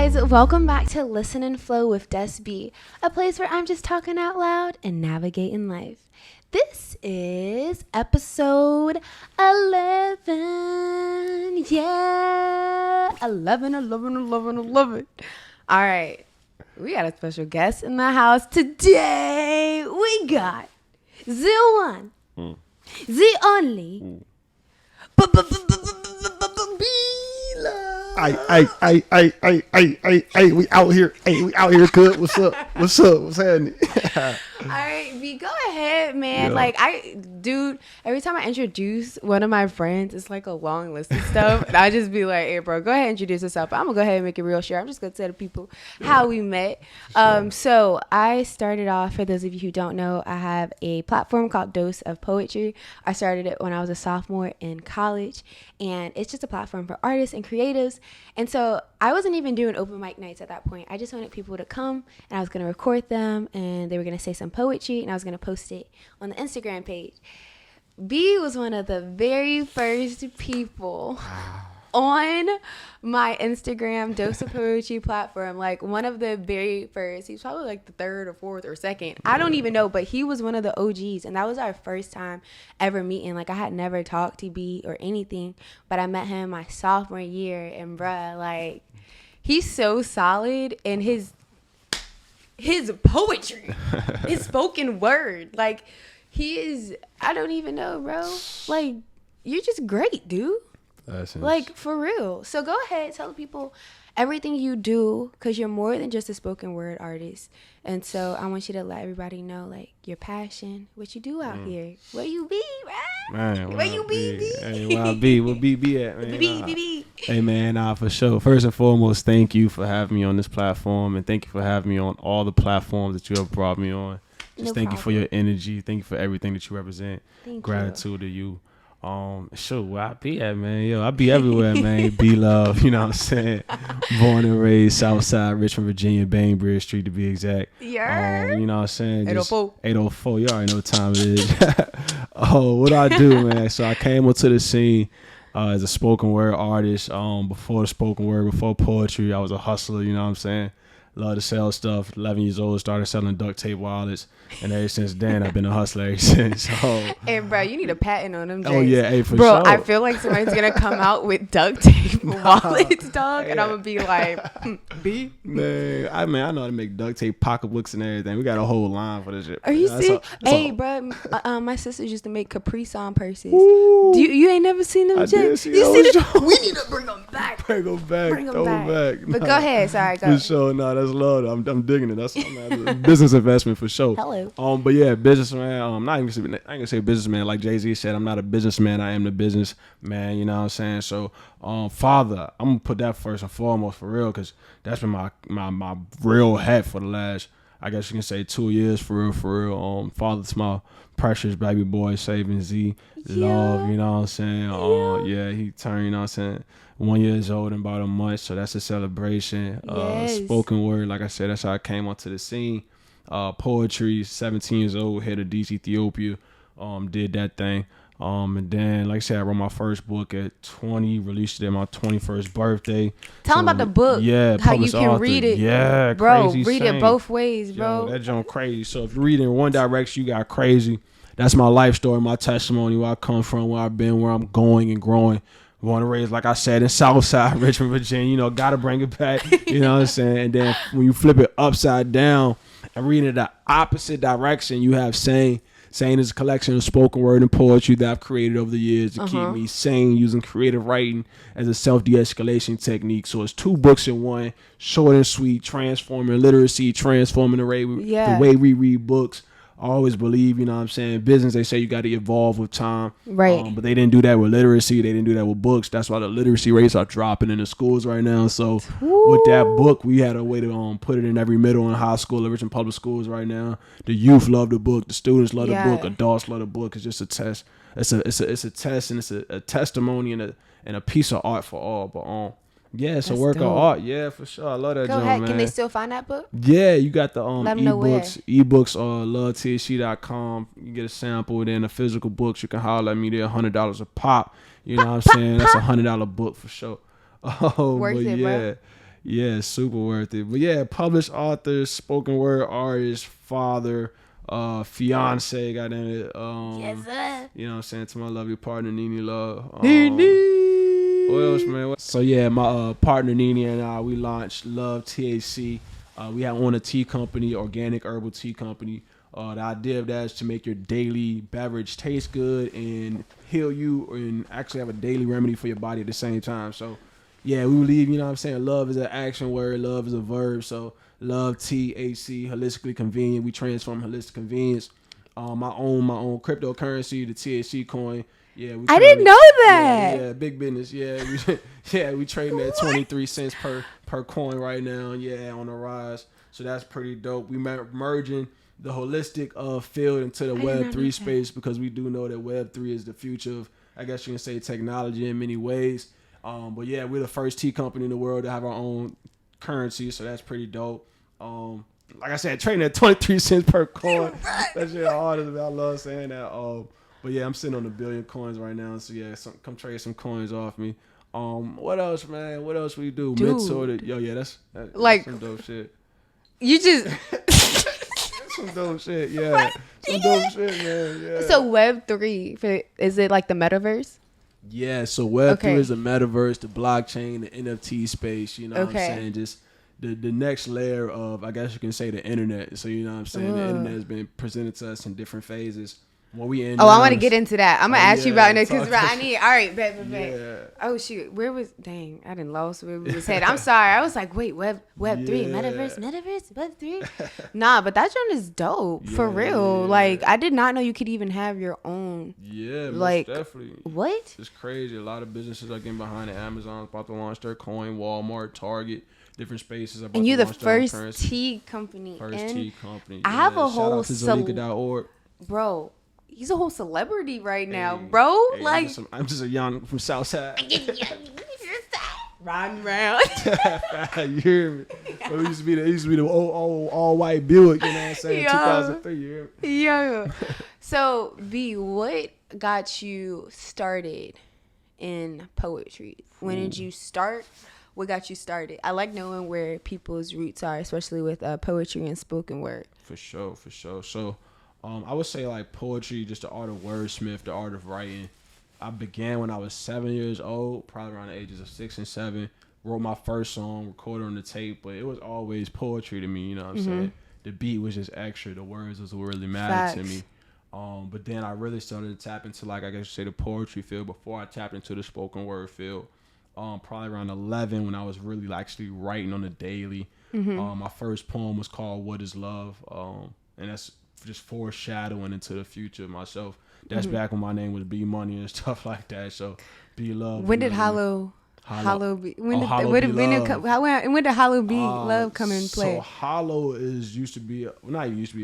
guys, welcome back to Listen and Flow with Des B, a place where I'm just talking out loud and navigating life. This is episode 11. Yeah, 11. All right, we got a special guest in the house today. We got the one, the only, B Lovee. We out here. Hey, we out here, good. What's up? What's happening? All right, V, go ahead, man. Yeah. Dude, every time I introduce one of my friends, it's like a long list of stuff. And I just be like, hey, bro, go ahead and introduce yourself. I'm going to go ahead and make it real short. I'm just going to tell the people how we met. So I started off, for those of you who don't know, I have a platform called Dose of Poetry. I started it when I was a sophomore in college. And it's just a platform for artists and creatives. And so I wasn't even doing open mic nights at that point. I just wanted people to come, and I was going to record them, and they were going to say some poetry, and I was going to post it on the Instagram page. B was one of the very first people on my Instagram Dose of Poetry platform, like one of the very first. He's probably like the third or fourth or second. I don't even know, but he was one of the OGs, and that was our first time ever meeting. Like, I had never talked to B or anything, but I met him my sophomore year, and bruh, like, he's so solid in his poetry, his spoken word. Like, he is, I don't even know, bro. Like, you're just great, dude. Like, for real. So go ahead, tell people everything you do, because you're more than just a spoken word artist. And so I want you to let everybody know, like, your passion, what you do out here. Where you be, man? Where you be, B? Hey, where I be? Where B at, man? B. Hey, man, for sure. First and foremost, thank you for having me on this platform, and thank you for having me on all the platforms that you have brought me on. Thank you for your energy. Thank you for everything that you represent. Gratitude to you. Sure, where I be at, man? Yo, I be everywhere, man. B Lovee, you know what I'm saying? Born and raised Southside, Richmond, Virginia, Bainbridge Street to be exact. Yeah. You know what I'm saying? 804. 804. You already know what time it is. What I do, man? So I came onto the scene as a spoken word artist. Before the spoken word, before poetry, I was a hustler. You know what I'm saying? Love to sell stuff. 11 years old, started selling duct tape wallets. And ever since then, I've been a hustler ever since. Hey, bro, you need a patent on them, Jays. Oh, yeah, hey, for bro, sure. I feel like somebody's going to come out with duct tape wallets, dog. And I'm going to be like, B? Man, I know how to make duct tape pocketbooks and everything. We got a whole line for this shit. Are you serious? Hey, bro, my sisters used to make Capri Sun purses. You ain't never seen them, Jays? You see them? We need to bring them back. Bring them back. Throw them back. But go ahead. Sorry, go. For sure. No, that's love. I'm digging it. That's a business investment for sure. Hello. But yeah, businessman. I ain't gonna say businessman like Jay-Z said. I'm not a businessman. I am the business man. You know what I'm saying? So, father, I'm gonna put that first and foremost for real, because that's been my real hat for the last, I guess you can say, 2 years for real. Father to my precious baby boy, Saving Z, love. You know what I'm saying? Yeah, he turned. You know what I'm saying? 1 year old in about a month, so that's a celebration. Yes. Spoken word, like I said, that's how I came onto the scene. Poetry, 17 years old, head of DC, Ethiopia, did that thing. And then, like I said, I wrote my first book at 20, released it at my 21st birthday. Tell them about the book. Yeah, how you can read it. Yeah, bro, crazy read saying. it both ways, bro. Yo, that joint crazy. So if you read it in one direction, you got crazy. That's my life story, my testimony, where I come from, where I've been, where I'm going and growing. Born and raised, like I said, in Southside, Richmond, Virginia. You know, gotta bring it back. You know what I'm saying? And then when you flip it upside down and read it the opposite direction, you have saying. Saying is a collection of spoken word and poetry that I've created over the years to keep me sane, using creative writing as a self-de-escalation technique. So it's 2 books in one, short and sweet, transforming literacy, transforming the way we read books. I always believe, you know what I'm saying, business, they say you got to evolve with time. Right. But they didn't do that with literacy. They didn't do that with books. That's why the literacy rates are dropping in the schools right now. So with that book, we had a way to put it in every middle and high school, Richmond public schools right now. The youth love the book. The students love the book. Adults love the book. It's just a test. It's a test, and it's a testimony and a piece of art for all. But yeah, it's a work of art. Yeah, for sure. I love that Go joint, ahead. man. Can they still find that book? Yeah, you got the Let 'em know where. ebooks on lovetg.com. You get a sample, then the physical books, you can holler at me. They're $100 a pop. You know what I'm saying? That's $100 book for sure. Oh, Worth but it, yeah. bro. Yeah, super worth it. But yeah, published author, spoken word artist, father, fiance, goddamn it. Yes, sir. You know what I'm saying? To my lovely partner, Nene Love. What else, Nene. man? So yeah, my partner Nene and I, we launched Love THC. We have on a tea company, organic herbal tea company. The idea of that is to make your daily beverage taste good and heal you, and actually have a daily remedy for your body at the same time. So yeah, we believe, you know what I'm saying, love is an action word, love is a verb. So Love THC, holistically convenient. We transform holistic convenience. I own my own cryptocurrency, the THC coin. Yeah, I didn't know that. Yeah, big business. Yeah, we trading at 23 cents per coin right now. Yeah, on the rise. So that's pretty dope. We merging the holistic field into the Web3 space, because we do know that Web3 is the future of, I guess you can say, technology in many ways. But yeah, we're the first tea company in the world to have our own currency, so that's pretty dope. Like I said, trading at 23 cents per coin. That shit hard. I love saying that. But yeah, I'm sitting on 1 billion coins right now. So yeah, come trade some coins off me. What else, man? What else we do? Dude. That's like some dope shit. You just some dope shit. Yeah, some dope shit, man. Yeah. So Web3, is it like the metaverse? Yeah. So Web3 is the metaverse, the blockchain, the NFT space. You know what I'm saying? Just the next layer of, I guess you can say, the internet. So you know what I'm saying? The internet has been presented to us in different phases. What we in? I want to get into that. I'm gonna ask you about it because I need. All right, bet. Yeah. Oh shoot, where was? Dang, I didn't lost where we was headed. I'm sorry. I was like, wait, Web 3, metaverse, Web 3. Nah, but that joint is dope for real. Like, I did not know you could even have your own. Yeah, like, most definitely. What? It's crazy. A lot of businesses are getting behind it. Amazon's about to launch their coin. Walmart, Target. Different spaces. And you're the first tea company. Tea company. I have a whole Zalika.org. Bro, he's a whole celebrity right now, bro. Hey, like I'm just a young from Southside. Riding around. You hear me? It used to be the old all white Buick. You know what I'm saying? 2003. You hear me? Yo. So B, what got you started in poetry? When did you start? What got you started? I like knowing where people's roots are, especially with poetry and spoken word. For sure. So, I would say like poetry, just the art of wordsmith, the art of writing. I began when I was 7 years old, probably around the ages of 6 and 7. Wrote my first song, recorded on the tape, but it was always poetry to me. You know what I'm saying? The beat was just extra. The words was what really mattered to me. But then I really started to tap into, like, I guess you say, the poetry field before I tapped into the spoken word field. Probably around 11 when I was really actually writing on the daily. My first poem was called What Is Love? And that's just foreshadowing into the future of myself. That's back when my name was B Money and stuff like that. So B Love. When did Hollow B? When did Hollow B Love come in play? So Hollow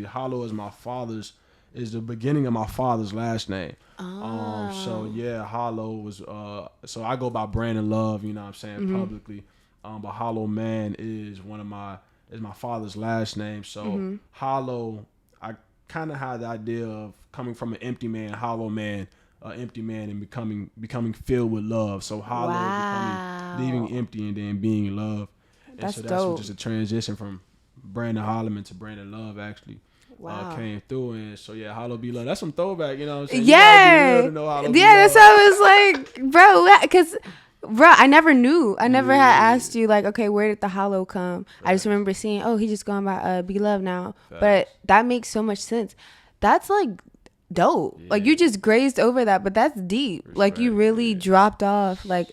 Hollow is my father's. Is the beginning of my father's last name. So yeah, Hollow was so I go by Brandon Love, you know what I'm saying, publicly. But Hollow Man is my father's last name. So Hollow, I kind of had the idea of coming from an empty man, hollow man, empty man, and becoming filled with love. So Hollow becoming leaving empty and then being love. And so that's dope. Just a transition from Brandon Holloman to Brandon Love actually. Came through, and so yeah, Hollow Be Love. That's some throwback, you know what I'm saying? Yeah, that's how I was like, bro, because I never knew. I never had asked you like, okay, where did the Hollow come? I just remember seeing, oh, he just going by Be Love now. But that makes so much sense. That's like dope. Like you just grazed over that, but that's deep. Like you really dropped off. Like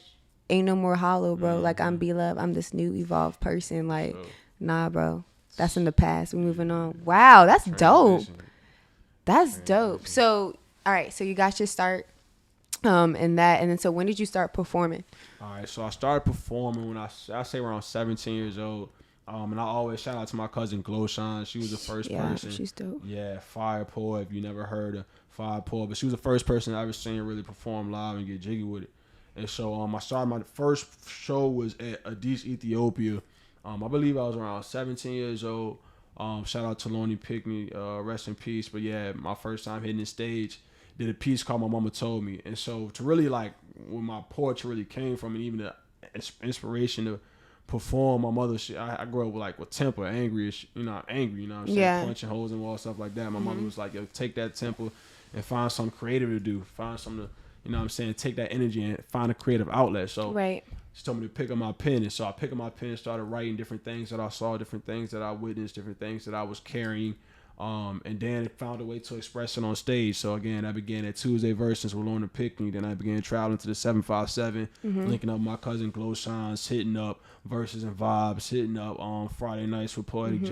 ain't no more Hollow, bro. Like I'm Be Love. I'm this new evolved person. Like nah, bro. That's in the past. We're moving on. Wow, that's dope. That's dope. So, all right. So you got your start in that. And then so when did you start performing? All right. So I started performing when I say around 17 years old. And I always shout out to my cousin Glowshine. She was the first person. She's dope. Yeah, Fire Poor. If you never heard of Fire Poor. But she was the first person I ever seen really perform live and get jiggy with it. And so I started, my first show was at Addis, Ethiopia. I believe I was around 17 years old. Shout out to Lonnie Pickney, rest in peace. But yeah, my first time hitting the stage, did a piece called My Mama Told Me. And so to really like where my poetry really came from, and even the inspiration to perform. My mother, I grew up with temper, angry, angry, you know what I'm saying? Yeah. Punching holes in walls, stuff like that. My mother was like, yo, take that temper and find something creative to do. Find something to, you know what I'm saying, take that energy and find a creative outlet. So Right. she told me to pick up my pen. And so I picked up my pen and started writing different things that I saw, different things that I witnessed, different things that I was carrying. And then found a way to express it on stage. So again, I began at Tuesday Versus with Lorna Pickney. Then I began traveling to the 757, linking up with my cousin Glow Shines, hitting up Versus and Vibes, hitting up Friday nights with Poetic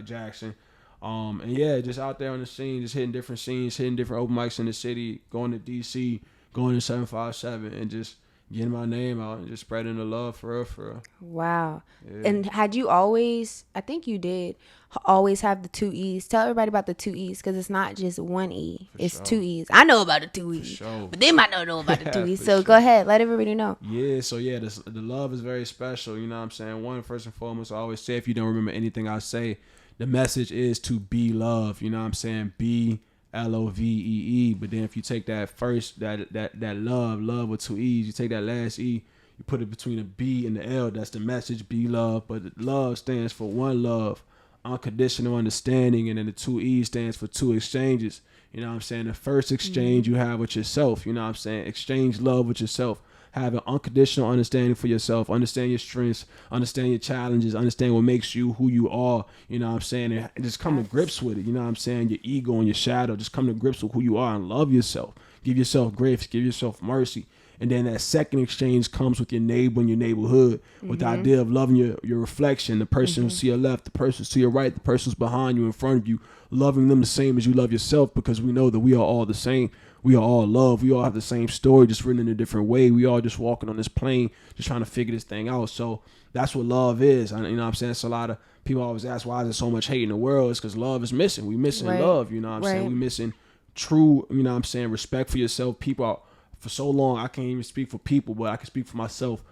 Jackson. And yeah, just out there on the scene, just hitting different scenes, hitting different open mics in the city, going to DC, going to 757, and just getting my name out and just spreading the love for real, for real. Wow. Yeah. And had you always, I think you did, always have the 2 E's. Tell everybody about the 2 E's, because it's not just 1 E. It's sure. 2 E's. I know about the 2 E's, sure. but they might not know about the 2 E's. For So sure. go ahead. Let everybody know. Yeah, so yeah, the love is very special. You know what I'm saying? One, first and foremost, I always say, if you don't remember anything I say, the message is to be love. You know what I'm saying? B Lovee. But then if you take that first, that love with 2 E's, you take that last E, you put it between a B and the L. That's the message, be love. But the love stands for one love, unconditional understanding. And then the 2 E's stands for 2 exchanges. You know what I'm saying? The first exchange you have with yourself. You know what I'm saying? Exchange love with yourself. Have an unconditional understanding for yourself. Understand your strengths. Understand your challenges. Understand what makes you who you are. You know what I'm saying? And just come to grips with it. You know what I'm saying? Your ego and your shadow. Just come to grips with who you are and love yourself. Give yourself grace. Give yourself mercy. And then that second exchange comes with your neighbor and your neighborhood, with the idea of loving your reflection, the person who's to your left, the person who's to your right, the person who's behind you, in front of you, loving them the same as you love yourself, because we know that we are all the same. We are all love. We all have the same story, just written in a different way. We all just walking on this plane, just trying to figure this thing out. So that's what love is. You know what I'm saying? It's a lot of people always ask, why is there so much hate in the world? It's because love is missing. We missing love. You know what I'm saying? We missing true, you know what I'm saying, respect for yourself. People are, for so long, I can't even speak for people, but I can speak for myself.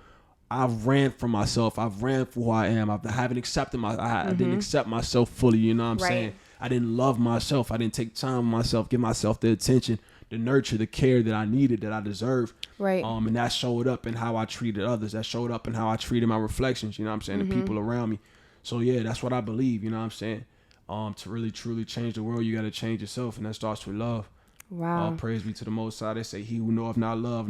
I've ran from myself. I've ran for who I am. I haven't accepted I didn't accept myself fully. You know what I'm saying? I didn't love myself. I didn't take time for myself, give myself the attention, the nurture, the care that I needed, that I deserved. Right. And that showed up in how I treated others. That showed up in how I treated my reflections. You know what I'm saying? The people around me. So yeah, that's what I believe. You know what I'm saying? To really truly change the world, you got to change yourself, and that starts with love. Wow. All praise be to the Most High. They say, he who knoweth not love,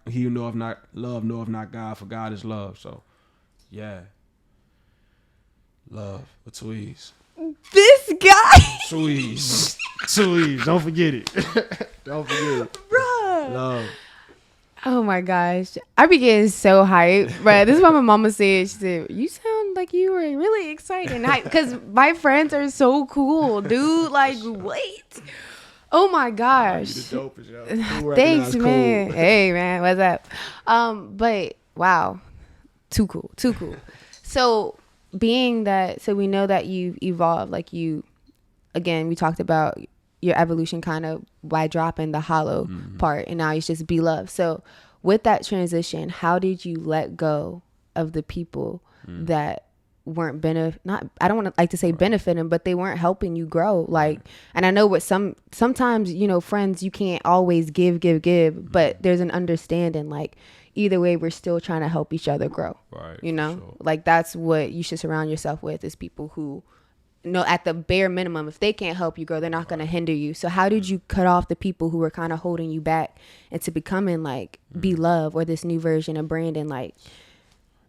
he who knoweth not love, knoweth not God, for God is love. So, yeah. Love with 2 E's. This guy. 2 E's. 2 E's. Don't forget it. Don't forget it. Bruh. Love. Oh my gosh. I be getting so hyped. Bruh, this is what my mama said. She said, you sound like you were really excited. Because my friends are so cool, dude. Like, what? Oh my gosh. You the dopest, yo. Cool, Thanks, man. cool. Hey, man, what's up? But wow, too cool. So being that, so we know that you've evolved, like you, again, we talked about your evolution kind of by dropping the hollow part, and now it's just be love. So with that transition, how did you let go of the people that weren't I don't want to like to say benefiting, but they weren't helping you grow? Like, and I know what sometimes, you know, friends, you can't always give, but there's an understanding, like either way, we're still trying to help each other grow. Right. You know, sure. like that's what you should surround yourself with, is people who, know, at the bare minimum, if they can't help you grow, they're not going to hinder you. So how did you cut off the people who were kind of holding you back into becoming like Be Love, or this new version of Brandon? Like,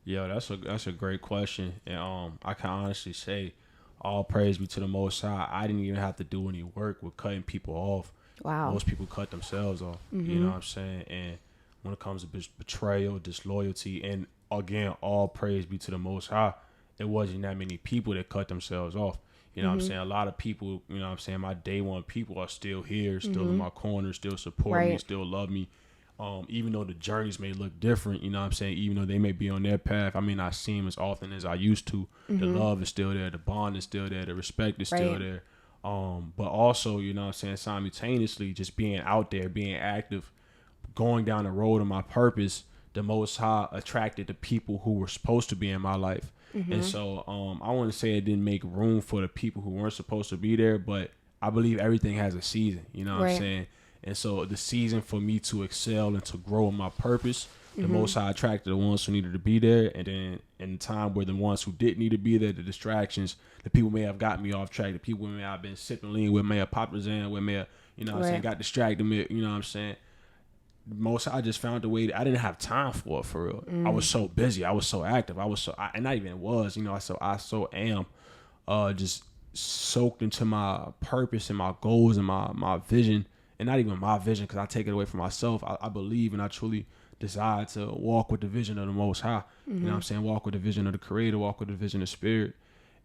Yeah, that's a great question, and I can honestly say, all praise be to the Most High. I didn't even have to do any work with cutting people off. wow. Most people cut themselves off. You know what I'm saying? And when it comes to betrayal, disloyalty, and again, all praise be to the Most High, it wasn't that many people that cut themselves off. You know what I'm saying? A lot of people, you know what I'm saying, my day one people are still here, still in my corner, still support me, still love me. Even though the journeys may look different, you know what I'm saying, even though they may be on their path, I may not see them as often as I used to. The love is still there, the bond is still there, the respect is still there. But also, you know what I'm saying, simultaneously, just being out there, being active, going down the road of my purpose, the Most High attracted the people who were supposed to be in my life. And so I want to say it didn't make room for the people who weren't supposed to be there, but I believe everything has a season, you know what I'm saying? And so the season for me to excel and to grow in my purpose The Most High attracted the ones who needed to be there, and then in the time where the ones who didn't need to be there, the distractions, the people may have got me off track, the people may have been sipping lean with, may have popped his in with, may have, you know what I'm saying, got distracted, you know what I'm saying. Most I just found a way. I didn't have time for it, for real. I was so busy. I was so active. And not even was, you know. I so am, just soaked into my purpose and my goals and my vision, and not even my vision, because I take it away from myself. I believe and I truly desire to walk with the vision of the Most High. You know what I'm saying? Walk with the vision of the Creator. Walk with the vision of Spirit.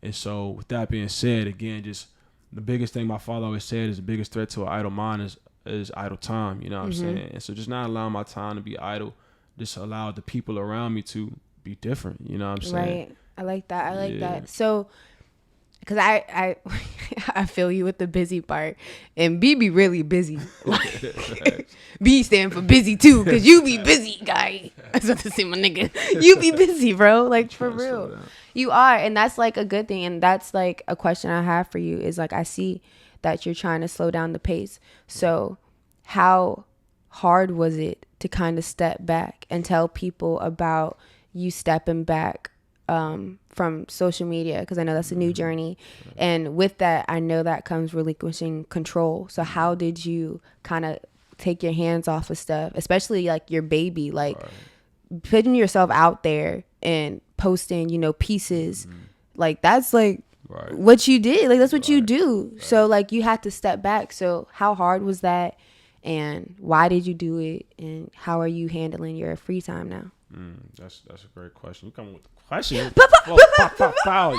And so, with that being said, again, just the biggest thing my father always said is the biggest threat to an idle mind is idle time, you know what I'm saying? And so just not allowing my time to be idle, just allow the people around me to be different, you know what I'm saying? Right. I like that. I like that. So, because I feel you with the busy part, and B be really busy. B stand for busy too, because you be busy, guy. I was about to say, my nigga, you be busy, bro. Like, for real. You are, and that's like a good thing. And that's like a question I have for you is like, I see that you're trying to slow down the pace. So how hard was it to kind of step back and tell people about you stepping back from social media? Because I know that's a new journey. And with that, I know that comes relinquishing control. So how did you kind of take your hands off of stuff, especially like your baby, like putting yourself out there and posting, you know, pieces like that's like what you did, like that's what you do. So like you had to step back. So how hard was that, and why did you do it, and how are you handling your free time now? That's a great question. You come with the question.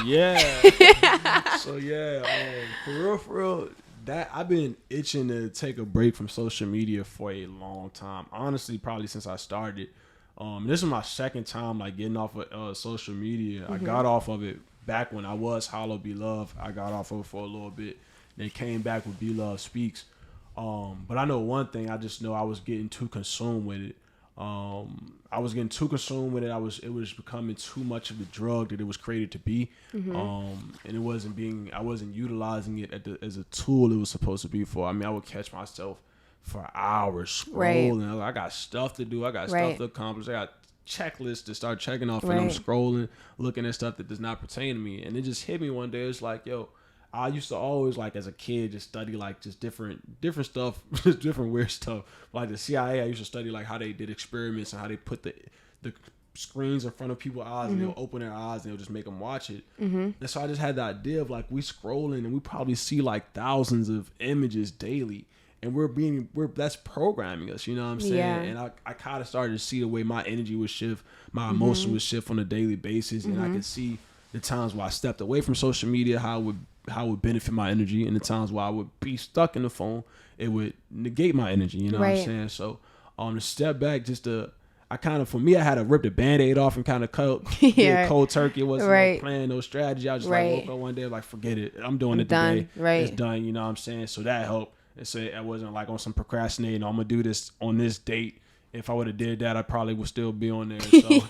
Yeah. So yeah, for real, that I've been itching to take a break from social media for a long time. Honestly, probably since I started. This is my second time like getting off of social media. I got off of it back when I was Hollow B Love. I got off of it for a little bit. Then came back with B Love Speaks. But I know one thing. I just know I was getting too consumed with it. I was getting too consumed with it. It was becoming too much of the drug that it was created to be. And I wasn't utilizing it as a tool it was supposed to be for. I mean, I would catch myself for hours scrolling. I got stuff to do. I got stuff to accomplish. I got checklists to start checking off, and I'm scrolling, looking at stuff that does not pertain to me. And it just hit me one day. It's like, yo, I used to always, like, as a kid, just study like just different stuff, just different weird stuff. Like the CIA, I used to study like how they did experiments and how they put the screens in front of people's eyes, and they'll open their eyes and they'll just make them watch it. And so I just had the idea of like, we scrolling and we probably see like thousands of images daily. And that's programming us, you know what I'm saying? Yeah. And I kind of started to see the way my energy would shift, my emotion would shift on a daily basis. And I could see the times where I stepped away from social media, how it would benefit my energy, and the times where I would be stuck in the phone, it would negate my energy, you know what I'm saying? So to step back, I had to rip the Band-Aid off and kind of get cold turkey. It wasn't no plan, no strategy. I was just like, woke up one day, like, forget it. I'm doing it today. It's done, you know what I'm saying? So that helped. And so I wasn't like on some procrastinating. I'm gonna do this on this date. If I would have did that, I probably would still be on there. So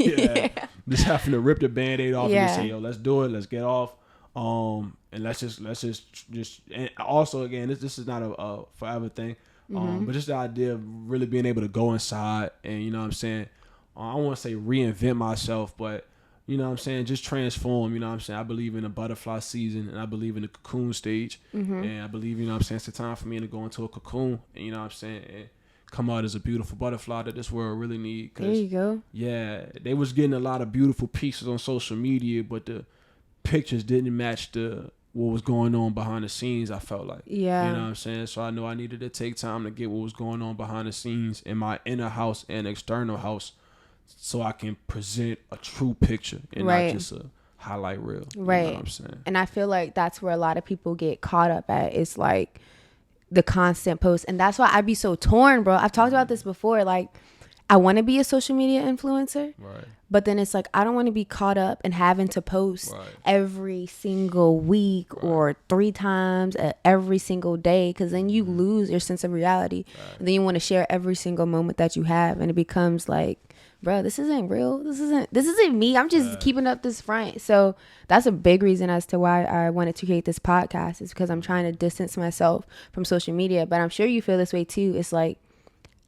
just having to rip the Band-Aid off and just say, yo, let's do it. Let's get off. And let's just. And also, again, this is not a forever thing. But just the idea of really being able to go inside and, you know what I'm saying, I don't want to say reinvent myself, but, you know what I'm saying, just transform, you know what I'm saying. I believe in the butterfly season, and I believe in the cocoon stage. And I believe, you know what I'm saying, it's the time for me to go into a cocoon, and, you know what I'm saying, and come out as a beautiful butterfly that this world really needs. There you go. Yeah, they was getting a lot of beautiful pieces on social media, but the pictures didn't match what was going on behind the scenes, I felt like. Yeah. You know what I'm saying? So I know I needed to take time to get what was going on behind the scenes in my inner house and external house, so I can present a true picture and not just a highlight reel. Right. You know what I'm saying? And I feel like that's where a lot of people get caught up at. It's like the constant post. And that's why I be so torn, bro. I've talked about this before. Like, I want to be a social media influencer. Right. But then it's like, I don't want to be caught up in having to post every single week or 3 times every single day, because then you lose your sense of reality. And then you want to share every single moment that you have, and it becomes like, bro, this isn't real. This isn't me. I'm just keeping up this front. So that's a big reason as to why I wanted to create this podcast, is because I'm trying to distance myself from social media. But I'm sure you feel this way too. It's like,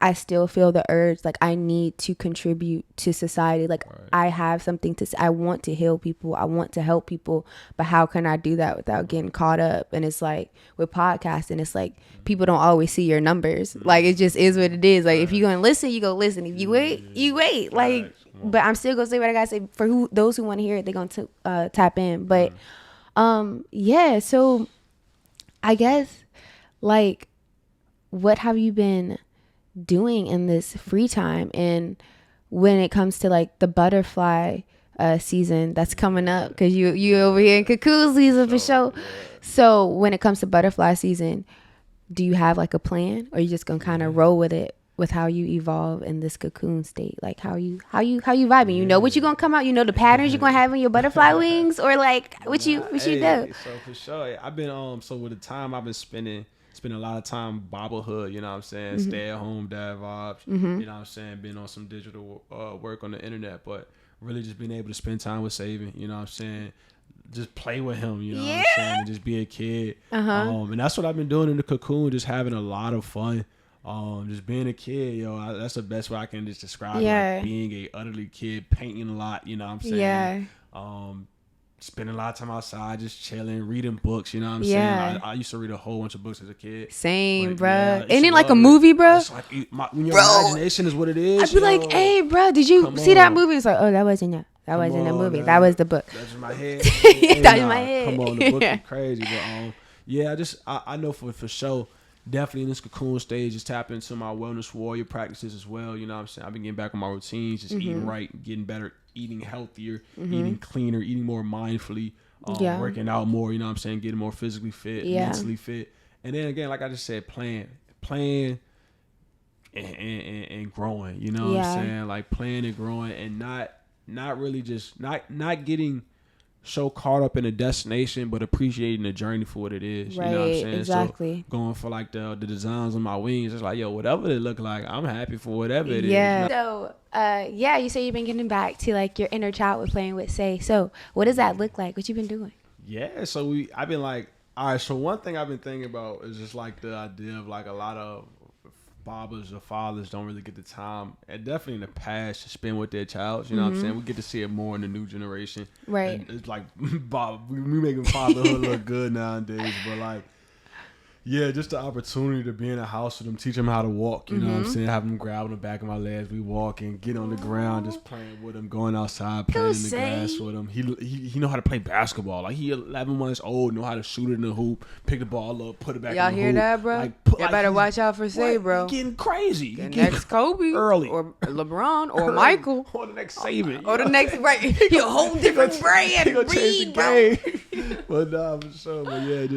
I still feel the urge, like I need to contribute to society. Like I have something to say. I want to heal people. I want to help people. But how can I do that without getting caught up? And it's like with podcasting, it's like people don't always see your numbers. Like it just is what it is. Like if you're going to listen, you go listen. If you wait, you wait. Like, but I'm still going to say what I got to say. For those who want to hear it, they're going to tap in. But yeah, so I guess like what have you been doing in this free time, and when it comes to like the butterfly season that's coming up, because you over here in cocoon season for sure. So when it comes to butterfly season, do you have like a plan, or you just gonna kind of roll with it with how you evolve in this cocoon state? Like how you vibing? You know what you gonna come out, you know the patterns you're gonna have in your butterfly wings, or like what you do? So for sure, I've been so with the time I've been spending a lot of time bobblehood, you know what I'm saying? Stay at home dad vibes, you know what I'm saying? Being on some digital work on the internet, but really just being able to spend time with Saban, you know what I'm saying? Just play with him, you know what I'm saying? And just be a kid. And that's what I've been doing in the cocoon, just having a lot of fun. Just being a kid, that's the best way I can just describe like being a utterly kid, painting a lot, you know what I'm saying? Spending a lot of time outside, just chilling, reading books, you know what I'm saying? I used to read a whole bunch of books as a kid. Same, bro. Ain't it like a movie, bro? It's like when your imagination is what it is. I'd be like, hey, bro, did you see that movie? It's like, oh, that wasn't that. That wasn't the movie. Man. That was the book. That's in my head. That's in my head. Come on, the book is crazy. But I know for sure, definitely in this cocoon stage, just tap into my wellness warrior practices as well. You know what I'm saying? I've been getting back on my routines, just eating right, getting better, eating healthier, eating cleaner, eating more mindfully, working out more, you know what I'm saying? Getting more physically fit, mentally fit. And then again, like I just said, playing and growing, you know what I'm saying? Like playing and growing, and not really just not getting so caught up in a destination, but appreciating the journey for what it is. Right, you know what I'm saying? exactly. So going for like the designs on my wings, it's like, yo, whatever they look like, I'm happy for whatever it is. Yeah. So, you say you've been getting back to like your inner child with playing with Say. So what does that look like? What you been doing? Yeah. So I've been like, all right. So one thing I've been thinking about is just like the idea of like a lot of fathers or fathers don't really get the time, and definitely in the past, to spend with their child. You know what I'm saying? We get to see it more in the new generation. Right. And it's like, we making fatherhood look good nowadays, but like, yeah, just the opportunity to be in a house with them, teach them how to walk, you know what I'm saying? Have them grab on the back of my legs, we walk and get on the ground, just playing with them, going outside, playing in the grass with him. He know how to play basketball. Like, he 11 months old, know how to shoot it in the hoop, pick the ball up, put it back in the hoop. Y'all hear that, bro? Y'all better watch out for Say, bro. He getting crazy. The next Kobe. Early. Or LeBron. Or Michael. Or the next Saban. Or the next, right. He a whole different brand. He gonna change the game. But nah, for sure. But yeah,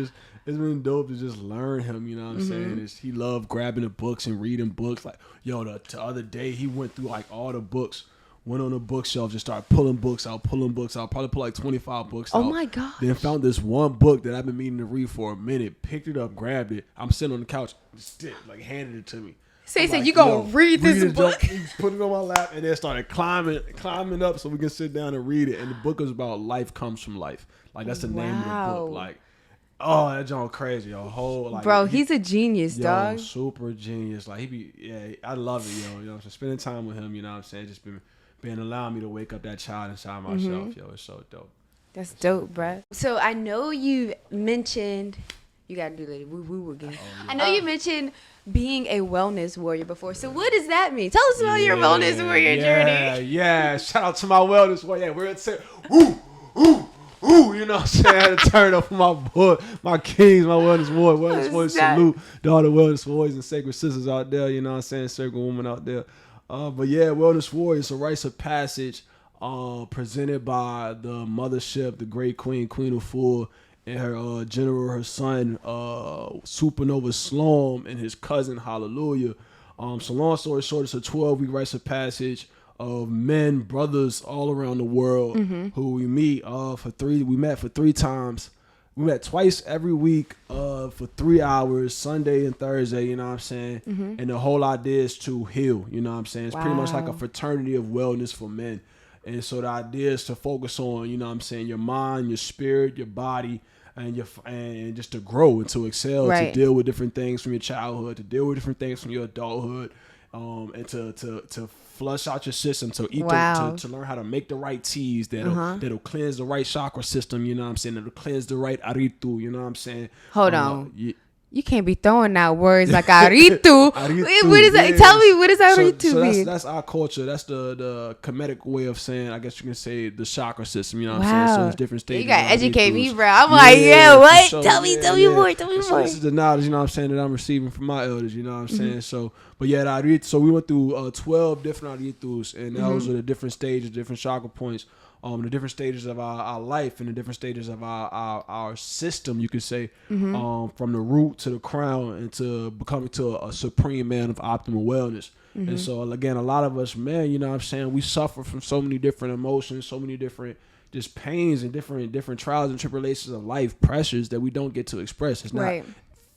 it's been dope to just learn him, you know what I'm saying? He loved grabbing the books and reading books. Like, the other day, he went through, like, all the books, went on the bookshelf, just started pulling books out, probably put, like, 25 books out. Oh, my God. Then found this one book that I've been meaning to read for a minute, picked it up, grabbed it. I'm sitting on the couch, just handed it to me. Say, you gonna read this book? He put it on my lap and then started climbing up so we can sit down and read it. And the book is about life comes from life. Like, that's the name of the book. Like, oh, that John crazy, yo. Bro, he's a genius, dog. Super genius. Like, I love it, yo. You know, so spending time with him, you know what I'm saying? Just been allowing me to wake up that child inside myself, yo. It's so dope. That's dope, bro. So I know you mentioned, you gotta do the woo again. Oh, yeah. I know you mentioned being a wellness warrior before. So what does that mean? Tell us about your wellness warrior journey. Yeah. Shout out to my wellness warrior. We're at Ooh, you know what I'm saying? I had to turn up for my boy, my kings, my wellness warriors. Salute to all the wellness warriors and sacred sisters out there, you know what I'm saying? Sacred women out there. But yeah, wellness warriors, a rites of passage presented by the mothership, the great queen of Fool, and her general, her son, Supernova Slom, and his cousin, Hallelujah. So long story short, it's a 12-week rites of passage of men, brothers all around the world who we meet we met for 3 times. We met twice every week for 3 hours, Sunday and Thursday, you know what I'm saying? And the whole idea is to heal, you know what I'm saying? It's pretty much like a fraternity of wellness for men. And so the idea is to focus on, you know what I'm saying, your mind, your spirit, your body, and just to grow and to excel, to deal with different things from your childhood, to deal with different things from your adulthood. and to flush out your system, to eat to learn how to make the right teas that'll cleanse the right chakra system, you know what I'm saying? That'll cleanse the right aritu, you know what I'm saying? Hold on. You can't be throwing out words like aritu. What is that? Tell me, what does aritu mean? That's our culture. That's the Kemetic way of saying, I guess you can say, the chakra system. You know what I'm saying? So it's different stages. You gotta educate me, bro. I'm like, what? Sure. Tell me more. Tell me more. This is the knowledge, you know what I'm saying, that I'm receiving from my elders. You know what I'm saying? So, but yeah, so we went through 12 different aritus, and those are the different stages, different chakra points. The different stages of our life and the different stages of our system, you could say, from the root to the crown and to becoming to a supreme man of optimal wellness. And so, again, a lot of us, man, you know what I'm saying, we suffer from so many different emotions, so many different just pains and different trials and tribulations of life, pressures that we don't get to express. It's not,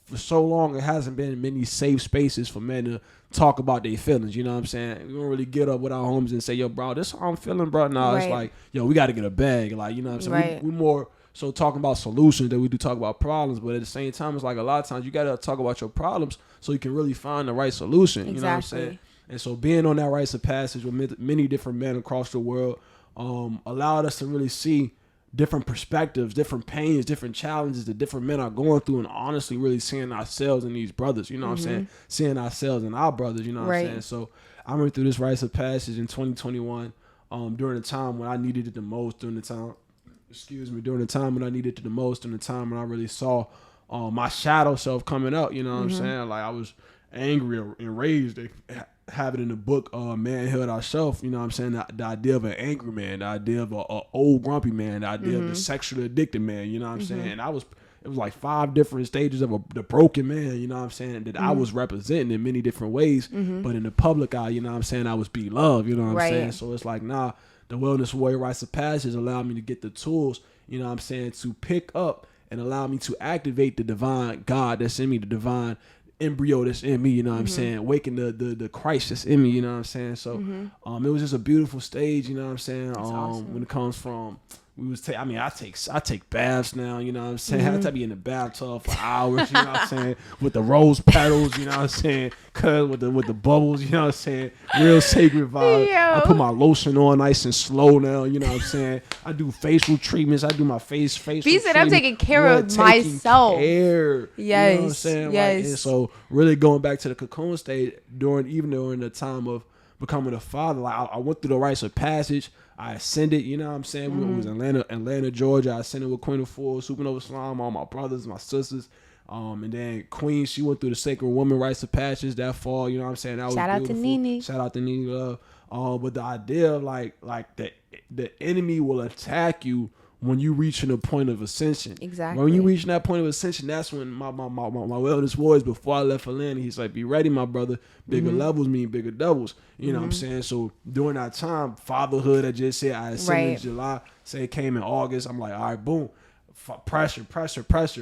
for so long, it hasn't been many safe spaces for men to talk about their feelings, you know what I'm saying? We don't really get up with our homies and say, yo, bro, this is how I'm feeling, bro. No, it's like, yo, we got to get a bag. Like, you know what I'm saying? We more so talking about solutions than we do talk about problems. But at the same time, it's like a lot of times you got to talk about your problems so you can really find the right solution. You know what I'm saying? And so being on that rites of passage with many different men across the world allowed us to really see different perspectives, different pains, different challenges that different men are going through, and honestly really seeing ourselves in these brothers, you know what I'm saying? Seeing ourselves in our brothers, you know what I'm saying? So I went through this rites of passage in 2021 during the time when I needed it the most, during the time when I needed it the most, during the time when I really saw my shadow self coming out, you know what I'm saying? Like I was angry and enraged. They have it in the book, Manhood Ourself, you know what I'm saying? The idea of an angry man, the idea of a old grumpy man, the idea of the sexually addicted man, you know what I'm saying? And it was like 5 different stages of the broken man, you know what I'm saying, that I was representing in many different ways. But in the public eye, you know what I'm saying, I was be loved, you know what I'm saying? So it's like, the Wellness Warrior Rites of Passage allowed me to get the tools, you know what I'm saying, to pick up and allow me to activate the divine God that's in me, the divine embryo that's in me, you know what I'm saying, waking the Christ that's in me, you know what I'm saying. So it was just a beautiful stage, you know what I'm saying. Awesome. When it comes from I take baths now, you know what I'm saying. I have to be in the bathtub for hours, you know what I'm saying, with the rose petals, you know what I'm saying, cuz with the bubbles, you know what I'm saying, real sacred vibe. I put my lotion on nice and slow now, you know what I'm saying. I do facial treatments. I do my facial He said I'm taking care of myself. Yes. You know what I'm saying? Yes. Like, and so really going back to the cocoon stage during the time of becoming a father, like I went through the rites of passage. I ascended, you know what I'm saying? We was in Atlanta, Georgia. I ascended with Queen of Fools, Supernova Slime, all my brothers, my sisters. And then Queen, she went through the Sacred Woman Rites of Passage that fall, you know what I'm saying? That was Shout beautiful. out to Nene. Shout out to Nene Love. But the idea of like the enemy will attack you when you reach a point of ascension. Exactly. When you reach that point of ascension, that's when my wellness warriors, before I left Atlanta, he's like, be ready, my brother. Bigger levels mean bigger doubles. You know what I'm saying? So during that time, fatherhood, I just said, I ascended in July, say it came in August. I'm like, all right, boom. Pressure.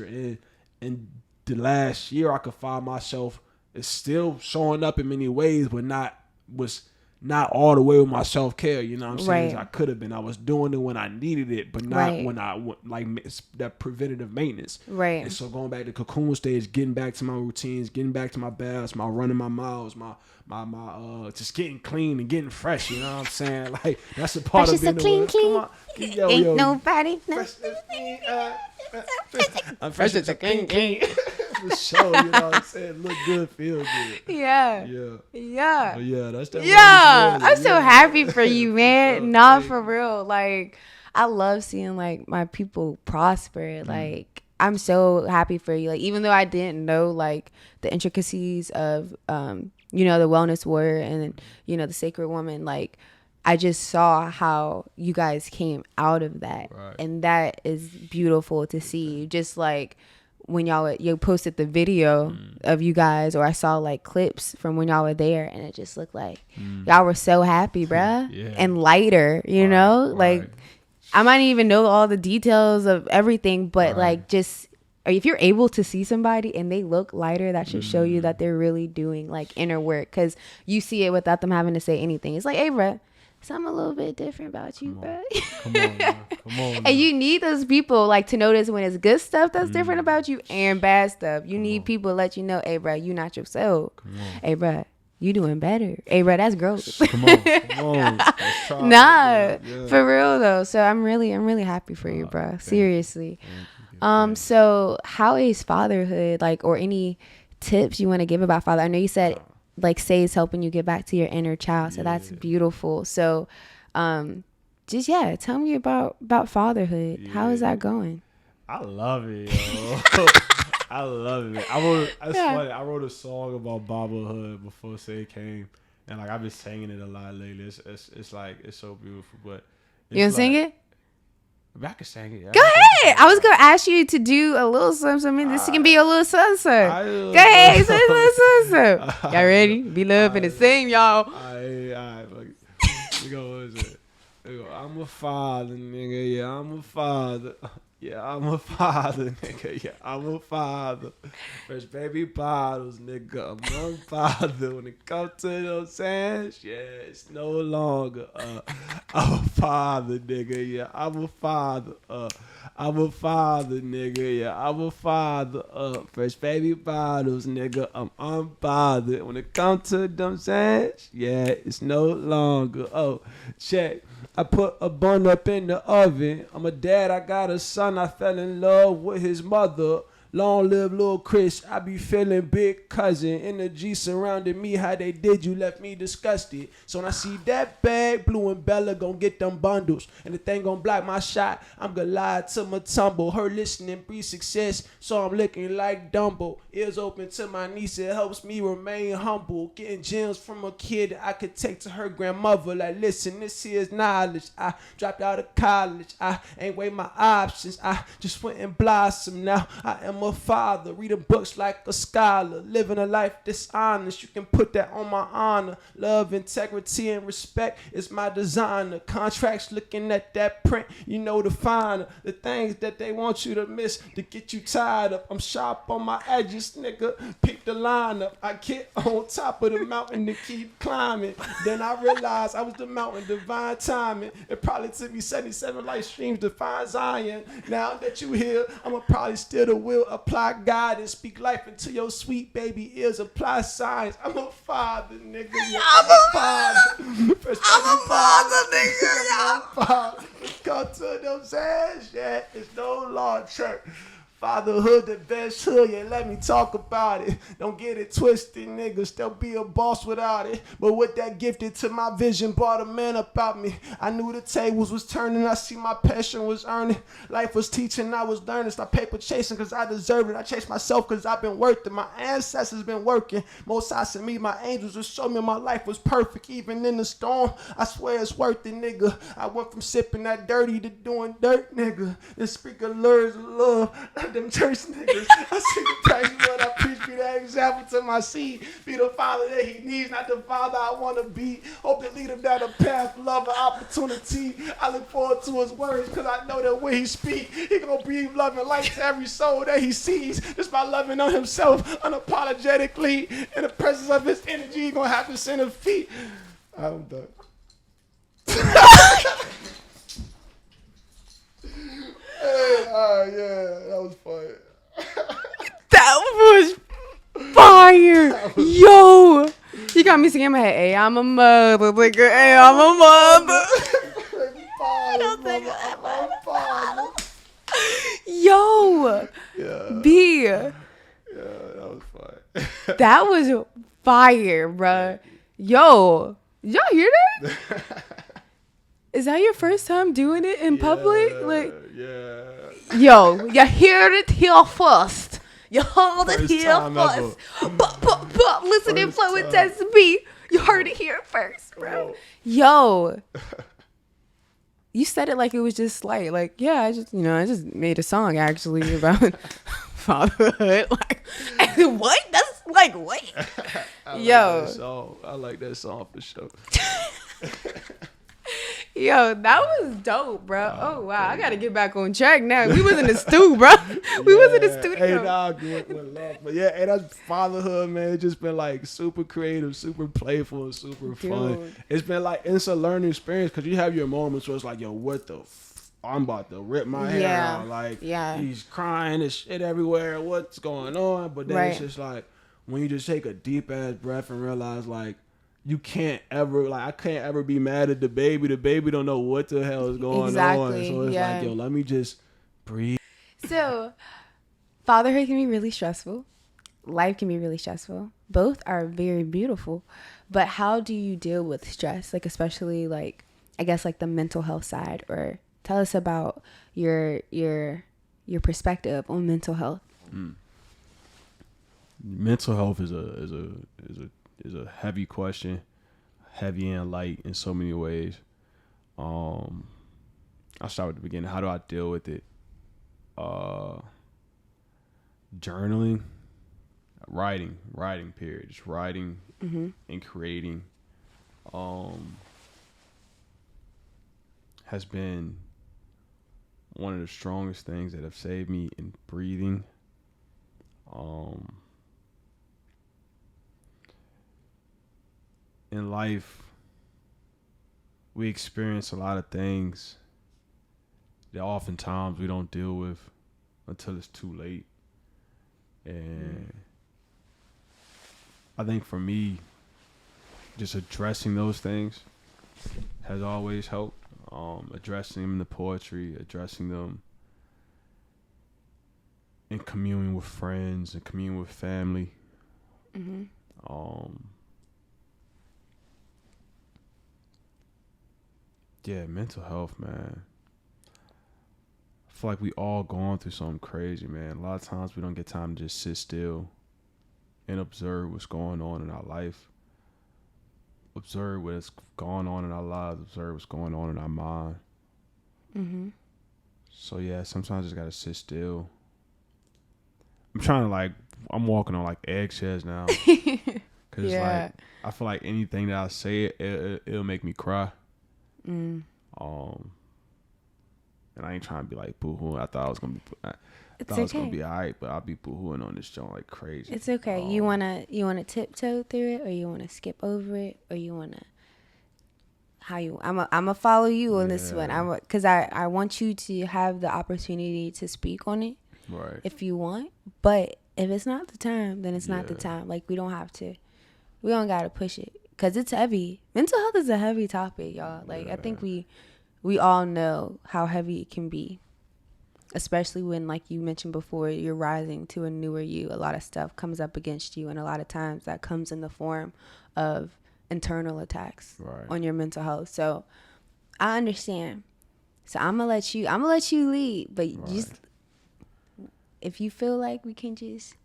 And in the last year, I could find myself, it's still showing up in many ways, but not all the way with my self-care, you know what I'm saying? As I could have been. I was doing it when I needed it, but not when I like that preventative maintenance. Right. And so going back to cocoon stage, getting back to my routines, getting back to my baths, my running my miles, my just getting clean and getting fresh, you know what I'm saying? Like that's a part fresh of being clean. Ain't nobody. I'm fresh as a clean. For sure, you know what I'm saying? Look good, feel good. Yeah. But yeah, that's that. Yeah, I'm so happy for you, man. Nah, for real. Like, I love seeing like my people prosper. Like, I'm so happy for you. Like, even though I didn't know like the intricacies of the Wellness Warrior and the Sacred Woman, like I just saw how you guys came out of that, and that is beautiful to see. Just like when you posted the video of you guys, or I saw like clips from when y'all were there, and it just looked like y'all were so happy, bruh, and lighter, you know? Like I might even know all the details of everything, but like just if you're able to see somebody and they look lighter, that should show you that they're really doing like inner work, because you see it without them having to say anything. It's like, hey, bruh, something a little bit different about you, bro. Come on. And you need those people like to notice when it's good stuff that's different about you and bad stuff. You need people to let you know, hey, bro, you not yourself. Hey, bro, you doing better. Hey, bro, that's gross. Come on. Let's try Nah, yeah. for real though. So I'm really happy for you, bro. Seriously. So how is fatherhood like, or any tips you want to give about father? I know you said like Say is helping you get back to your inner child, so that's beautiful. So, just tell me about fatherhood. Yeah. How is that going? I love it, yo. I love it. Funny. I wrote a song about Babahood before Say came, and like I've been singing it a lot lately. It's like it's so beautiful. But You gonna sing it? I can sing it. Go ahead. I was gonna ask you to do a little something. I mean, this can be a little something. Go ahead, say a little something. Y'all ready? Be loving the same, y'all. We go. What is it? We go. I'm a father, nigga. Yeah, I'm a father. Yeah, I'm a father, nigga. Yeah, I'm a father. Fresh baby bottles, nigga. I'm a father. When it comes to those hands, yeah, it's no longer I'm a father, nigga. Yeah, I'm a father. I'm a father, nigga. Yeah, I'm a father. Fresh baby bottles, nigga. I'm unbothered. When it comes to them hands, yeah, it's no longer. Oh, check. I put a bun up in the oven. I'm a dad, I got a son. I fell in love with his mother. Long live Lil Chris. I be feeling big cousin. Energy surrounding me. How they did you left me disgusted. So when I see that bag, Blue and Bella gon' get them bundles. And the thing gon' block my shot. I'm gonna lie to my tumble. Her listening breed success. So I'm looking like Dumbo. Ears open to my niece. It helps me remain humble. Getting gems from a kid I could take to her grandmother. Like, listen, this here's knowledge. I dropped out of college. I ain't weigh my options. I just went and blossomed. Now I am a father, reading books like a scholar, living a life dishonest. You can put that on my honor. Love, integrity, and respect is my designer. Contracts looking at that print, you know the finer. The things that they want you to miss to get you tired of. I'm sharp on my edges, nigga. Pick the line up. I get on top of the mountain to keep climbing. Then I realized I was the mountain, divine timing. It probably took me 77 life streams to find Zion. Now that you here, I'ma probably steal the wheel, apply God and speak life into your sweet baby ears. Apply science. I'm a father, nigga. Yeah, I'm a father. I'm a father, nigga. I'm a father. Come to those ass, yeah. It's no law church. Fatherhood, the best hood, yeah, let me talk about it. Don't get it twisted, niggas. Still be a boss without it. But with that gifted to my vision, brought a man about me. I knew the tables was turning. I see my passion was earning. Life was teaching, I was learning. Stop paper chasing because I deserve it. I chase myself because I've been worth it. My ancestors been working. Most high sent me my angels to show me my life was perfect. Even in the storm, I swear it's worth it, nigga. I went from sipping that dirty to doing dirt, nigga. And speaking words of love. Them church niggas. I see the praise when I preach, be that example to my seed. Be the father that he needs, not the father I want to be. Hope to lead him down a path, love, and opportunity. I look forward to his words because I know that when he speak, he gonna breathe love and light to every soul that he sees. Just by loving on himself unapologetically. In the presence of his energy, he gonna have to send a feet. I'm done. Yeah, that was fire. That was fire. Yo, you got me singing in my head. Hey, I'm a mother, nigga. Hey, I'm a mother. Yo, Yeah. B. Yeah, that was fire. That was fire, bruh. Yo, y'all hear that? Is that your first time doing it in public? Like, yeah. yo, you heard it here first. You heard it here first. But listen and flow with Test B. You heard it here first, bro. Yo. You said it like it was just slight. Like, yeah, I just made a song actually about fatherhood. Like, what? That's like, what? I like that song for sure. Yo, that was dope, bro. Oh, wow. I got to get back on track now. We was in the stew, bro. We was in the studio. Hey, nah, with love. But yeah, hey, that's fatherhood, man. It's just been like super creative, super playful, and super fun. It's been like, it's a learning experience because you have your moments where it's like, yo, what the I'm about to rip my hair out. Like, he's crying and shit everywhere. What's going on? But then it's just like, when you just take a deep ass breath and realize like you can't ever like I can't ever be mad at the baby. The baby don't know what the hell is going on. So it's like, yo, let me just breathe. So fatherhood can be really stressful. Life can be really stressful. Both are very beautiful. But how do you deal with stress? Like especially like I guess like the mental health side, or tell us about your perspective on mental health. Mental health is a heavy question, heavy and light in so many ways. I'll start with the beginning. How do I deal with it? Journaling, writing period. Just writing and creating has been one of the strongest things that have saved me in breathing. In life, we experience a lot of things that oftentimes we don't deal with until it's too late. And I think for me, just addressing those things has always helped. Addressing them in the poetry, addressing them in communing with friends and communing with family. Yeah, mental health, man. I feel like we all going through something crazy, man. A lot of times we don't get time to just sit still and observe what's going on in our life. Observe what's going on in our lives. Observe what's going on in our mind. So yeah, sometimes I just gotta sit still. I'm walking on like eggshells now. Cause like I feel like anything that I say, it'll make me cry. And I ain't trying to be like boo-hooing. I thought I was gonna be alright, but I'll be boo-hooing on this joint like crazy. It's okay. You wanna tiptoe through it, or you wanna skip over it, or you wanna I'm a follow you on this one. Because I want you to have the opportunity to speak on it, right? If you want, but if it's not the time, then it's not the time. Like we don't gotta push it. Because it's heavy. Mental health is a heavy topic, y'all. Like, I think we all know how heavy it can be. Especially when, like you mentioned before, you're rising to a newer you. A lot of stuff comes up against you. And a lot of times that comes in the form of internal attacks on your mental health. So, I understand. So, I'm going to let you lead. But just, if you feel like we can just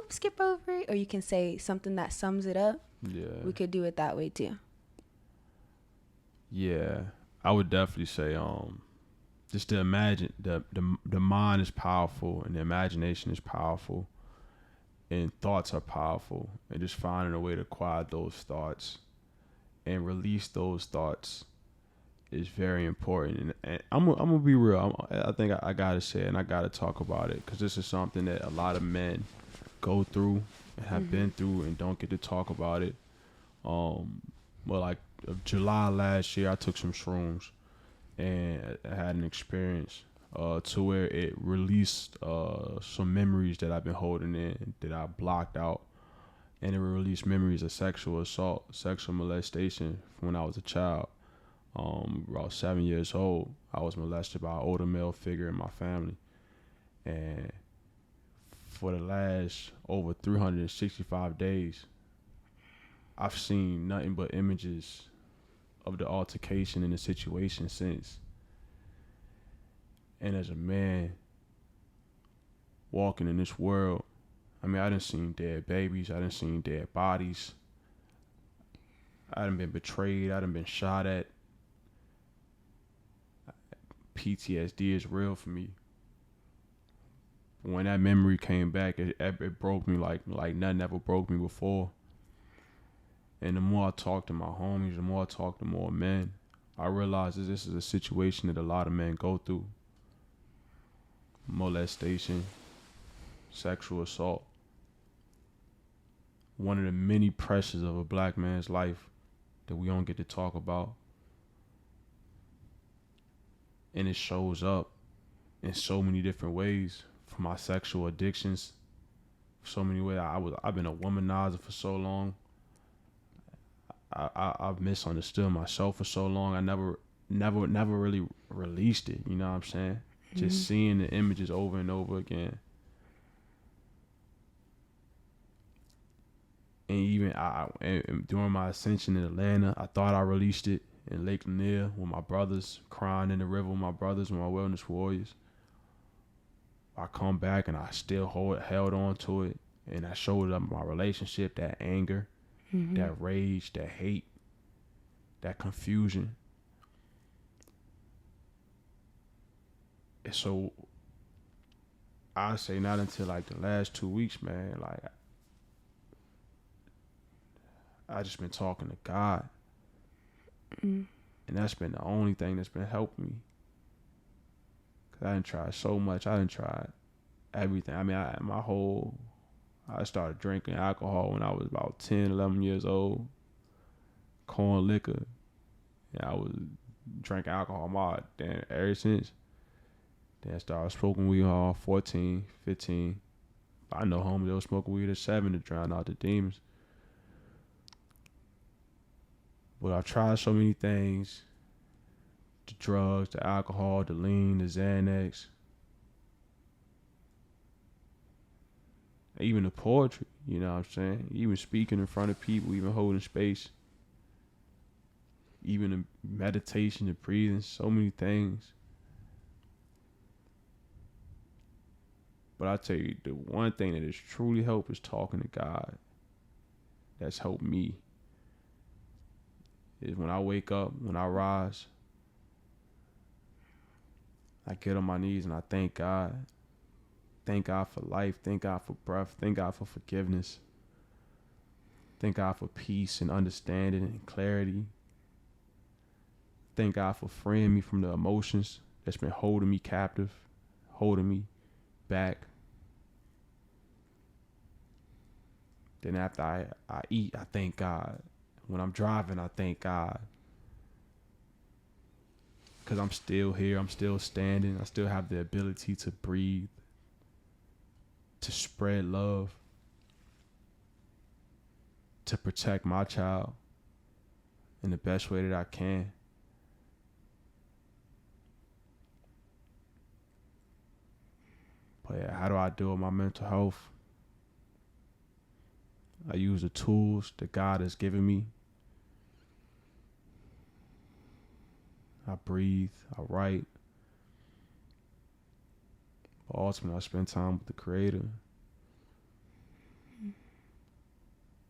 skip over it. Or you can say something that sums it up. Yeah, we could do it that way too. Yeah, I would definitely say just to imagine the mind is powerful and the imagination is powerful and thoughts are powerful, and just finding a way to quiet those thoughts and release those thoughts is very important. And I'm gonna be real. I think I gotta say it and I gotta talk about it, because this is something that a lot of men go through and have been through and don't get to talk about it. Well, like July last year, I took some shrooms and I had an experience to where it released some memories that I've been holding in that I blocked out, and it released memories of sexual assault, sexual molestation from when I was a child. About 7 years old, I was molested by an older male figure in my family, and for the last over 365 days, I've seen nothing but images of the altercation and the situation since. And as a man walking in this world, I mean, I done seen dead babies, I done seen dead bodies, I done been betrayed, I done been shot at. PTSD is real for me. When that memory came back, it broke me like nothing ever broke me before. And the more I talk to my homies, the more I talk to more men, I realize that this is a situation that a lot of men go through. Molestation, sexual assault. One of the many pressures of a black man's life that we don't get to talk about. And it shows up in so many different ways, from my sexual addictions, so many ways. I've been a womanizer for so long. I've misunderstood myself for so long. I never really released it. You know what I'm saying? Just seeing the images over and over again. And even and during my ascension in Atlanta, I thought I released it in Lake Lanier with my brothers, crying in the river with my brothers, with my wellness warriors. I come back and I still held on to it, and I showed up my relationship, that anger, that rage, that hate, that confusion. And so I say not until like the last 2 weeks, man, like I just been talking to God. And that's been the only thing that's been helping me. Cause I done tried so much. I done tried everything. I mean, I started drinking alcohol when I was about 10, 11 years old. Corn liquor. And I was drinking alcohol ever since. Then I started smoking weed all 14, 15. I know homies that was smoking weed at 7 to drown out the demons. But I tried so many things. The drugs, the alcohol, the lean, the Xanax. Even the poetry, you know what I'm saying? Even speaking in front of people, even holding space. Even the meditation, the breathing, so many things. But I tell you, the one thing that has truly helped is talking to God. That's helped me. Is when I wake up, when I rise, I get on my knees and I thank God. Thank God for life. Thank God for breath. Thank God for forgiveness. Thank God for peace and understanding and clarity. Thank God for freeing me from the emotions that's been holding me captive, holding me back. Then after I eat, I thank God. When I'm driving, I thank God. Because I'm still here. I'm still standing. I still have the ability to breathe, to spread love, to protect my child in the best way that I can. But yeah, how do I deal with my mental health? I use the tools that God has given me. I breathe, I write. But ultimately, I spend time with the Creator.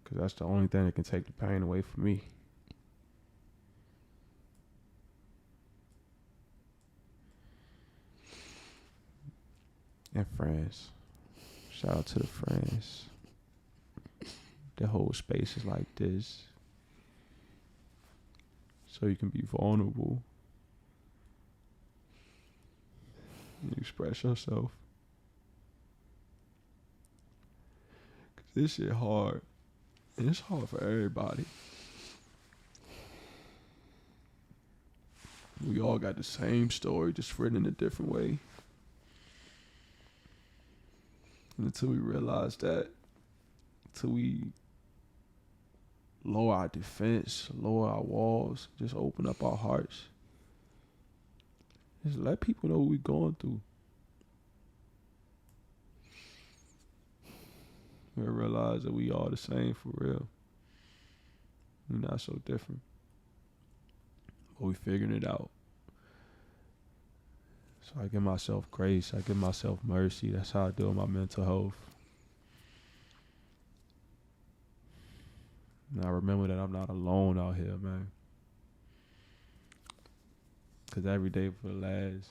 Because that's the only thing that can take the pain away from me. And friends. Shout out to the friends. The whole space is like this. So you can be vulnerable. And express yourself. Cause this shit hard. And it's hard for everybody. We all got the same story, just written in a different way. And until we realize that, until we lower our defense, lower our walls, just open up our hearts. Just let people know what we're going through. We'll realize that we all the same for real. We're not so different. But we figuring it out. So I give myself grace. I give myself mercy. That's how I deal with my mental health. And I remember that I'm not alone out here, man. Because every day for the last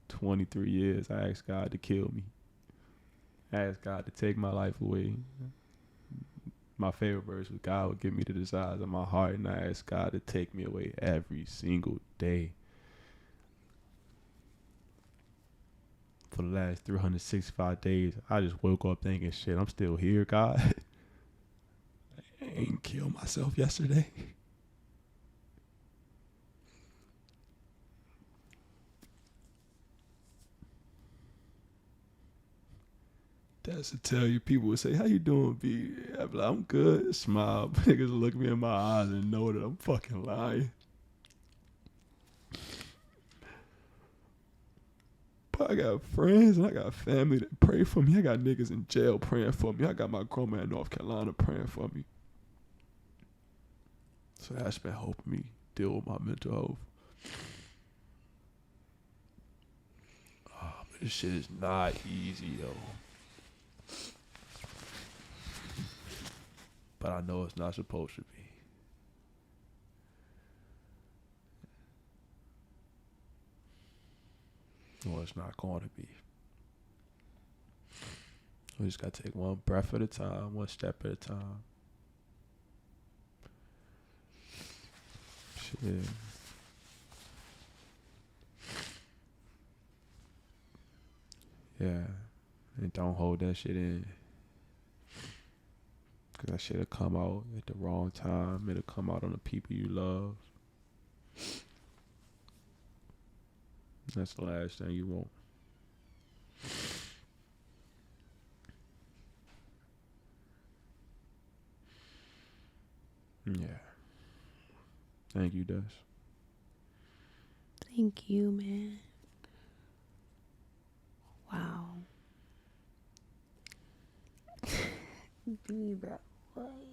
23 years, I asked God to kill me. I asked God to take my life away. My favorite verse was, God would give me the desires of my heart, and I asked God to take me away every single day. For the last 365 days, I just woke up thinking, shit, I'm still here, God. I ain't killed myself yesterday. That's to tell you. People would say, "How you doing, B?" I'd be like, "I'm good." Smile. Niggas look me in my eyes and know that I'm fucking lying. But I got friends and I got family that pray for me. I got niggas in jail praying for me. I got my grandma in North Carolina praying for me. So that's been helping me deal with my mental health. But this shit is not easy, though. But I know it's not supposed to be. No, it's not going to be. We just got to take one breath at a time, one step at a time. Shit. Yeah. And don't hold that shit in. Because that shit'll come out at the wrong time. It'll come out on the people you love. That's the last thing you want. Yeah. Thank you, Des. Thank you, man. Wow. B, bro. What?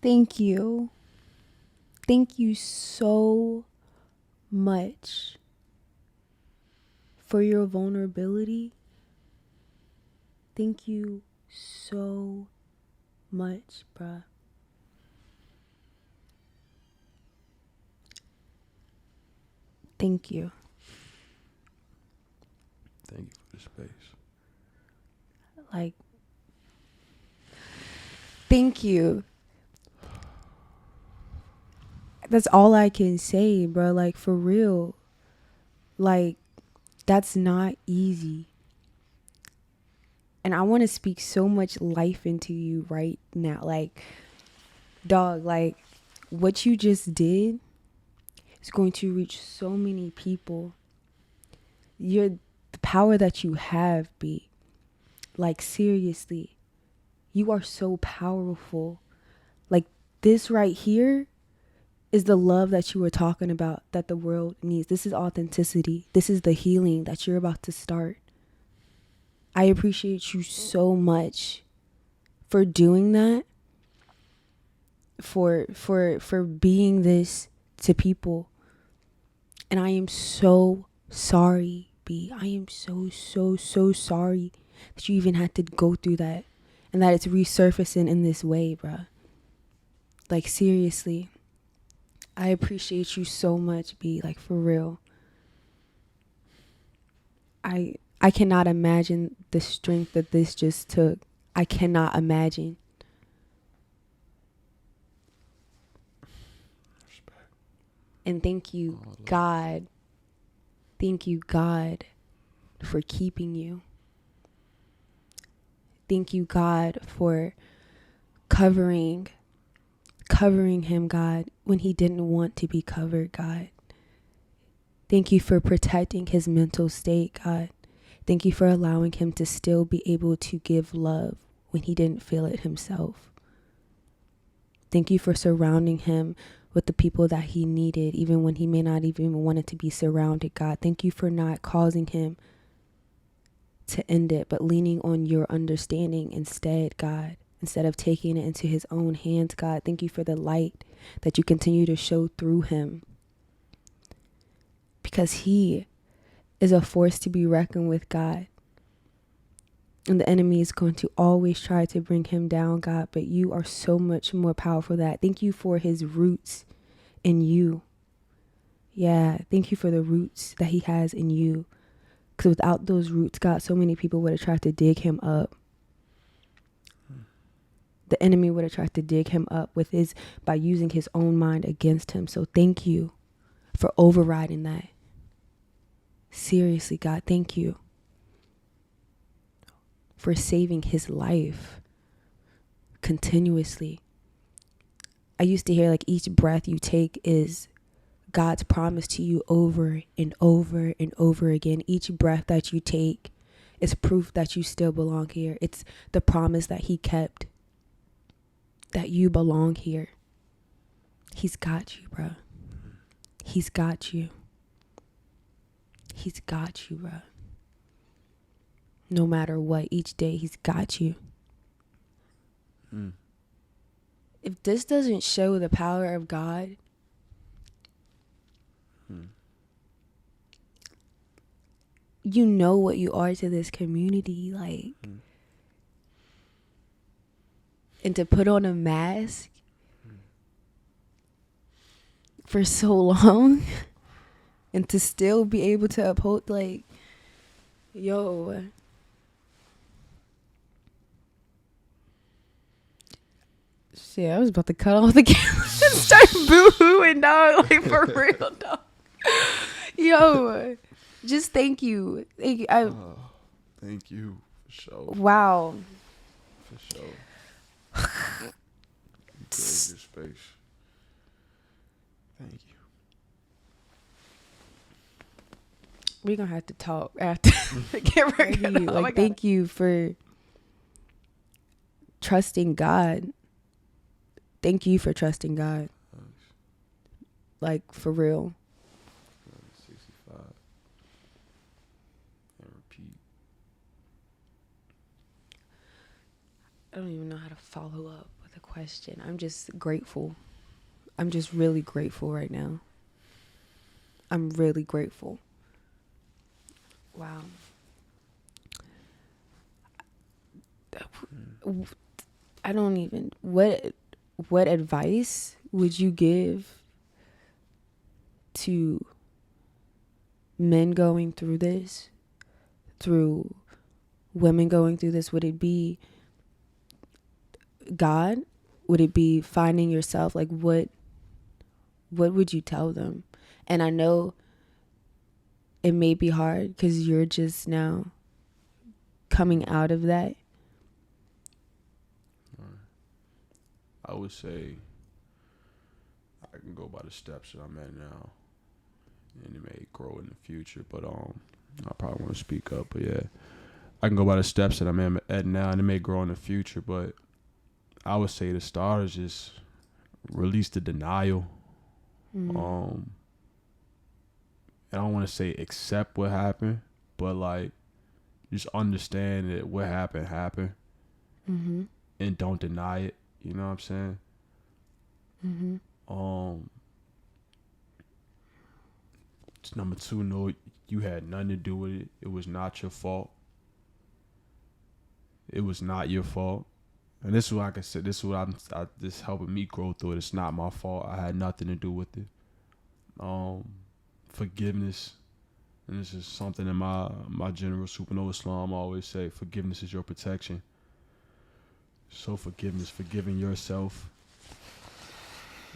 Thank you. Thank you so much for your vulnerability. Thank you so much, bruh. Thank you. Thank you for the space. Like, thank you. That's all I can say, bro. Like, for real. Like, that's not easy. And I want to speak so much life into you right now. Like, dog, like, what you just did is going to reach so many people. The power that you have, B. Like, seriously. You are so powerful. Like, this right here is the love that you were talking about that the world needs. This is authenticity. This is the healing that you're about to start. I appreciate you so much for doing that, for being this to people. And I am so sorry, B. I am so sorry that you even had to go through that and that it's resurfacing in this way, bruh. Like, seriously. I appreciate you so much, B. Like, for real. I cannot imagine the strength that this just took. I cannot imagine. Respect. And thank you, God. Thank you, God, for keeping you. Thank you, God, for covering him, God, when he didn't want to be covered, God. Thank you for protecting his mental state, God. Thank you for allowing him to still be able to give love when he didn't feel it himself. Thank you for surrounding him with the people that he needed, even when he may not even wanted to be surrounded, God. Thank you for not causing him to end it, but leaning on your understanding instead, God. Instead of taking it into his own hands, God. Thank you for the light that you continue to show through him. Because he is a force to be reckoned with, God. And the enemy is going to always try to bring him down, God. But you are so much more powerful than that. Thank you for his roots in you. Yeah, thank you for the roots that he has in you. Because without those roots, God, so many people would have tried to dig him up. The enemy would have tried to dig him up by using his own mind against him. So thank you for overriding that. Seriously, God, thank you for saving his life continuously. I used to hear like each breath you take is God's promise to you over and over and over again. Each breath that you take It's proof that you still belong here. It's the promise that he kept, that you belong here. He's got you, bro. He's got you. He's got you, bro. No matter what, each day he's got you. If this doesn't show the power of God, you know what you are to this community, like, and to put on a mask for so long and to still be able to uphold, like, yo, shit, I was about to cut off the camera and start boo-hooing, dog, like, for real, dog. Yo, just thank you. Thank you. Thank you, for sure. Wow. For sure. You gave your space. Thank you. We're going to have to talk after the camera. Thank you for trusting God. Thank you for trusting God. Thanks. Like, for real. 65. And repeat. I don't even know how to follow up with a question. I'm just grateful. I'm just really grateful right now. I'm really grateful. Wow. I don't even, what advice would you give to men going through this, through women going through this? Would it be God? Would it be finding yourself? Like, what would you tell them? And I know it may be hard because you're just now coming out of that. I would say I can go by the steps that I'm at now, and it may grow in the future. But I probably want to speak up. But yeah, I can go by the steps that I'm at now, and it may grow in the future. But I would say the start is just release the denial. I don't want to say accept what happened, but like just understand that what happened happened, and don't deny it. You know what I'm saying? Number two, know you had nothing to do with it. It was not your fault. It was not your fault. And this is what I can say. This is what this helping me grow through it. It's not my fault. I had nothing to do with it. Forgiveness. And this is something that my general Supernova Islam always say. Forgiveness is your protection. So forgiveness, forgiving yourself.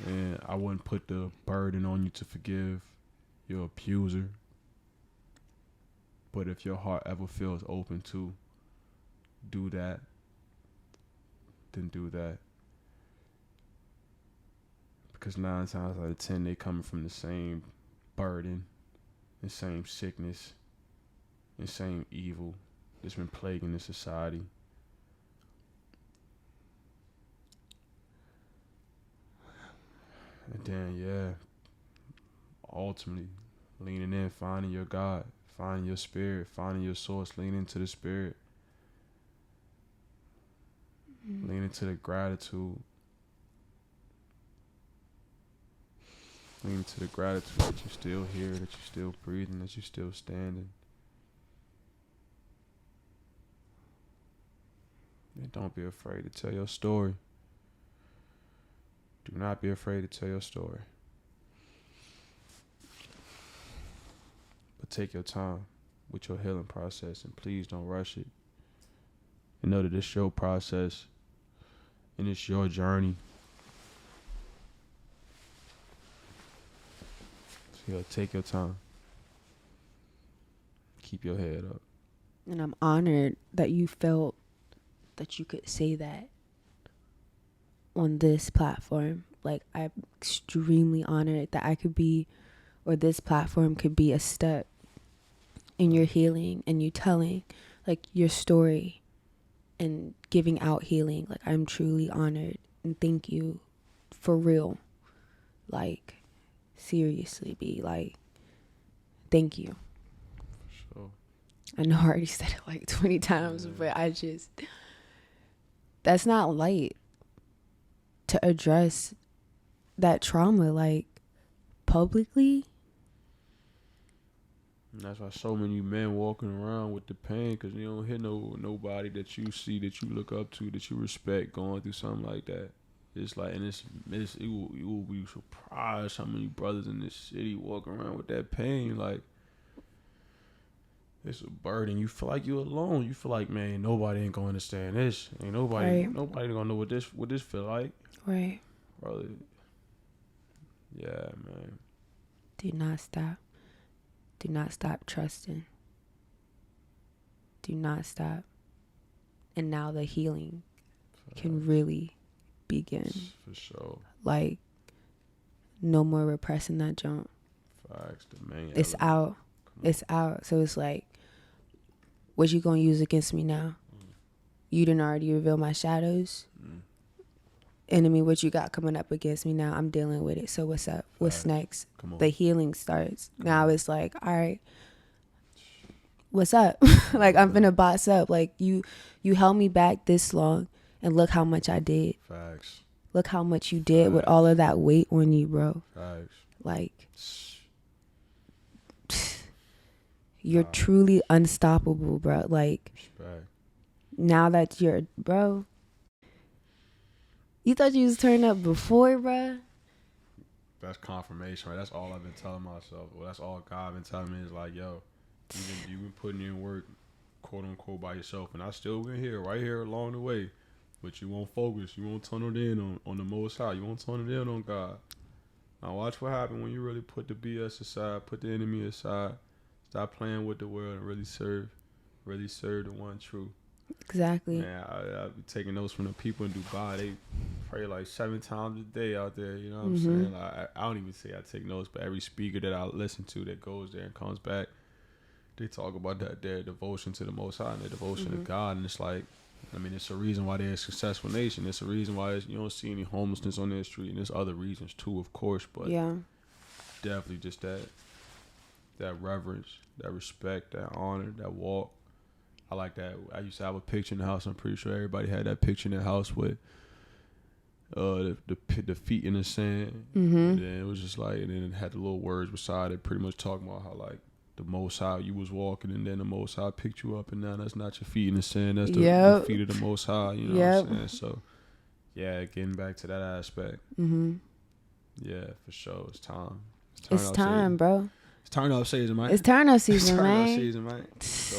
And I wouldn't put the burden on you to forgive your abuser. But if your heart ever feels open to do that, then do that. Because 9 times out of 10, they coming from the same burden, the same sickness, the same evil that's been plaguing the society. And then, yeah, ultimately, leaning in, finding your God, finding your spirit, finding your source, lean into the spirit. Lean into the gratitude. Lean into the gratitude that you're still here, that you're still breathing, that you're still standing. And don't be afraid to tell your story. Do not be afraid to tell your story. But take your time with your healing process, and please don't rush it. And know that it's your process and it's your journey. So take your time. Keep your head up. And I'm honored that you felt that you could say that on this platform. Like, I'm extremely honored that I could be, or this platform could be a step in your healing and you telling like your story and giving out healing. Like, I'm truly honored and thank you for real. Like, seriously, B. Like, thank you. Sure. I know I already said it like 20 times, but that's not light to address that trauma, like, publicly. And that's why so many men walking around with the pain, because you don't hear nobody that you see, that you look up to, that you respect going through something like that. It's like, and you will be surprised how many brothers in this city walk around with that pain. Like, it's a burden. You feel like you're alone. You feel like, man, nobody ain't gonna understand this. Ain't nobody gonna know what this feel like. Right. Brother. Yeah, man. Do not stop. Do not stop trusting. Do not stop. And now the healing can really begin. For sure. Like, no more repressing that junk. Facts. The main It's out. It's out. So it's like, what you gonna use against me now? You didn't already reveal my shadows. Enemy, what you got coming up against me now? I'm dealing with it. So what's up? What's next? The healing starts. Now it's like, all right, what's up? Like, I'm finna boss up. Like, you held me back this long, and look how much I did. Facts. Look how much you did with all of that weight on you, bro. Facts. Like, you're truly unstoppable, bro. Like, Respect. Now that you're, bro. You thought you was turning up before, bro? That's confirmation, right? That's all I've been telling myself. Well, that's all God been telling me is like, yo, you've been putting in work, quote unquote, by yourself, and I still been here, right here along the way. But you won't focus. You won't turn it in on the Most High. You won't turn it in on God. Now watch what happens when you really put the BS aside, put the enemy aside, stop playing with the world, and really serve the one true. Exactly. Man, I be taking notes from the people in Dubai. They pray like 7 times a day out there. You know what I'm saying? Like, I don't even say I take notes, but every speaker that I listen to that goes there and comes back, they talk about their devotion to the Most High and their devotion to God. And it's like, I mean, it's a reason why they're a successful nation. It's a reason why you don't see any homelessness on their street. And there's other reasons too, of course. But definitely just that reverence, that respect, that honor, that walk. I like that. I used to have a picture in the house. I'm pretty sure everybody had that picture in their house with the feet in the sand. And then it was just like, and then it had the little words beside it, pretty much talking about how like the Most High, you was walking, and then the Most High picked you up, and now that's not your feet in the sand. That's the feet of the Most High. You know what I'm saying? So yeah, getting back to that aspect. Yeah, for sure. It's time. It's time, bro. It's turn up season, man. It's turn up season, man. Turn up season, man. So.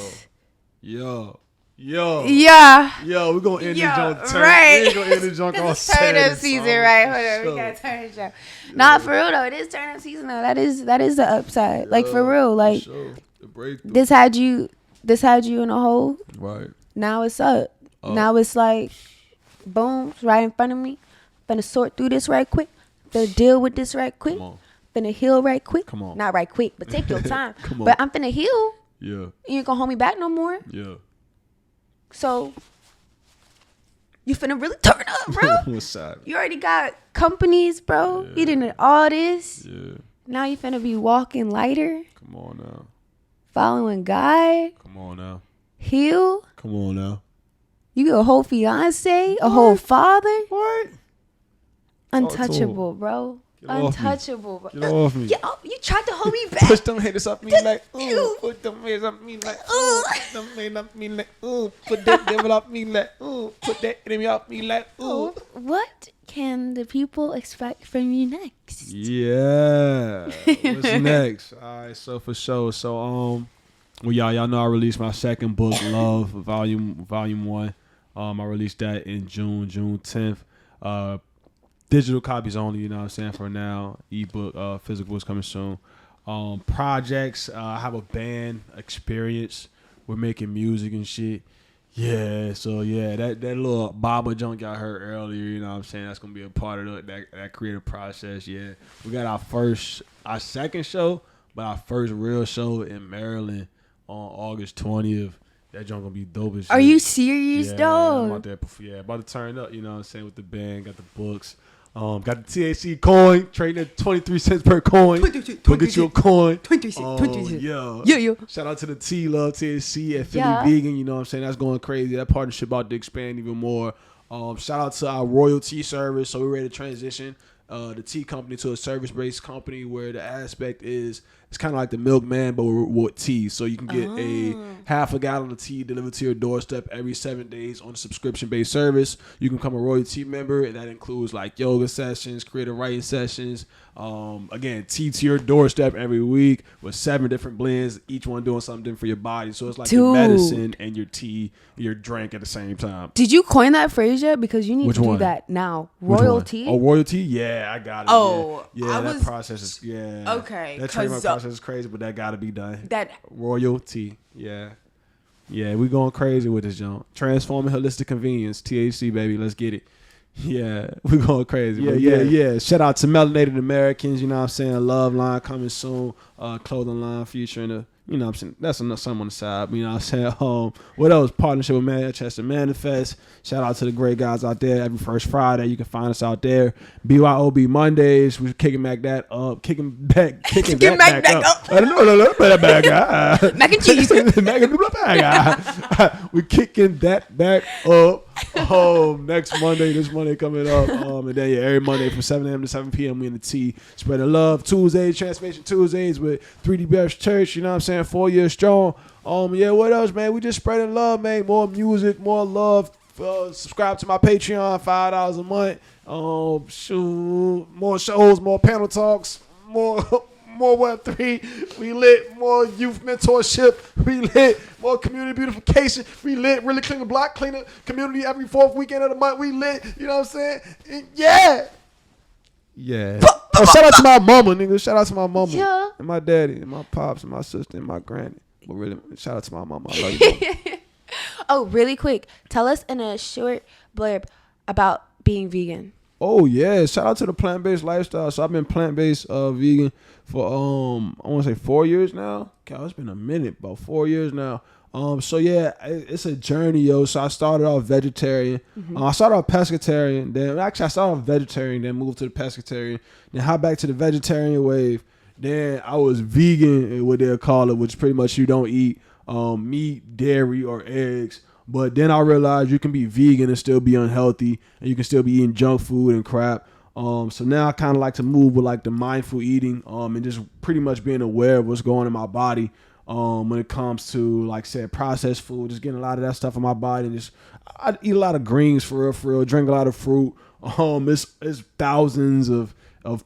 Yo, yeah. We're gonna end this junk. Right. We're gonna end this junk on turn up season, right? Hold on, we gotta turn it up. Nah, for real though, it is turn up season though. That is the upside. Yeah, like for real, like the breakthrough. This had you in a hole. Right. Now it's up. Now it's like, boom, it's right in front of me. Finna sort through this right quick. Finna deal with this right quick. Finna heal right quick. Come on. Not right quick, but take your time. Come on. But I'm finna heal. Yeah. You ain't gonna hold me back no more. Yeah. So you finna really turn up, bro. What's that? You already got companies, bro. Yeah. You did all this. Yeah. Now you finna be walking lighter. Come on now. Following God. Come on now. Heal. Come on now. You get a whole fiance, a whole father. What? Untouchable, bro. Untouchable, bro. Get off me. You tried to hold me back. Push them haters up me like, ooh. Put them haters up me like, ooh. Put them haters up me like, ooh. Put that devil up me like, ooh. Put that enemy up me like, ooh. What can the people expect from you next? Yeah. What's next? All right, so for sure. So, well, y'all know I released my second book, Love, Volume 1. I released that in June 10th. Digital copies only, you know what I'm saying, for now. Ebook, physical is coming soon. Projects, I have a band, Experience. We're making music and shit. Yeah, so yeah, that little Baba junk y'all heard earlier, you know what I'm saying, that's going to be a part of that creative process, yeah. We got our second show, but our first real show in Maryland on August 20th. That joint gonna be dope as shit. Are you serious, I'm dog? out there. About to turn up. You know what I'm saying, with the band. Got the books. Got the THC coin. Trading at 23 cents per coin. Go get you a coin. 23 cents. Yeah. Shout out to the T Love THC at Philly Vegan. You know what I'm saying? That's going crazy. That partnership about to expand even more. Shout out to our royalty service. So we're ready to transition the tea company to a service-based company where the aspect is it's kind of like the milkman, but with tea. So you can get a half a gallon of tea delivered to your doorstep every 7 days on a subscription-based service. You can become a royalty member, and that includes like yoga sessions, creative writing sessions. Again, tea to your doorstep every week with 7 different blends, each one doing something different for your body. So it's like your medicine and your tea, your drink at the same time. Did you coin that phrase yet? Because you need to do that now. Royalty? Oh, royalty? Yeah, I got it. Oh, yeah. That process is okay. That trademark process is crazy, but that got to be done. That royalty, yeah, we going crazy with this joint. Transforming holistic convenience, THC baby, let's get it. Yeah, we going crazy. Yeah. Shout out to Melanated Americans. You know what I'm saying? Love line coming soon. Clothing line featuring the. You know what I'm saying? That's something on the side. You know what I'm saying? What else? Partnership with Manchester Manifest. Shout out to the great guys out there. Every first Friday, you can find us out there. BYOB Mondays. We're kicking back that up. Kicking back up. No, back up. Mac and cheese. We're kicking that back up. Next Monday, this Monday coming up. And then every Monday from 7 a.m. to 7 p.m. we in the tea. Spreading love. Tuesdays, Transformation Tuesdays with 3D Best Church. You know what I'm saying? 4 years strong. What else, man? We just spreading love, man. More music, more love. Subscribe to my Patreon, $5 a month. More shows, more panel talks, more Web3. We lit. More youth mentorship. We lit. More community beautification. We lit. Really clean the block, clean the community every 4th weekend of the month. We lit. You know what I'm saying? Yeah. Shout out to my mama, nigga. Shout out to my mama. Yeah. And my daddy and my pops and my sister and my granny. But really, shout out to my mama. I love you, mama. Oh, really quick. Tell us in a short blurb about being vegan. Oh, yeah. Shout out to the plant-based lifestyle. So I've been plant-based vegan for, I want to say 4 years now. God, it's been a minute, about 4 years now. So yeah, it's a journey, yo. So I started off vegetarian. I started off pescatarian. Then I started off vegetarian, then moved to the pescatarian. Then hop back to the vegetarian wave. Then I was vegan, what they'll call it, which pretty much you don't eat meat, dairy, or eggs. But then I realized you can be vegan and still be unhealthy, and you can still be eating junk food and crap. So now I kind of like to move with like the mindful eating and just pretty much being aware of what's going on in my body when it comes to, like I said, processed food, just getting a lot of that stuff in my body. And just I eat a lot of greens for real, drink a lot of fruit. It's thousands of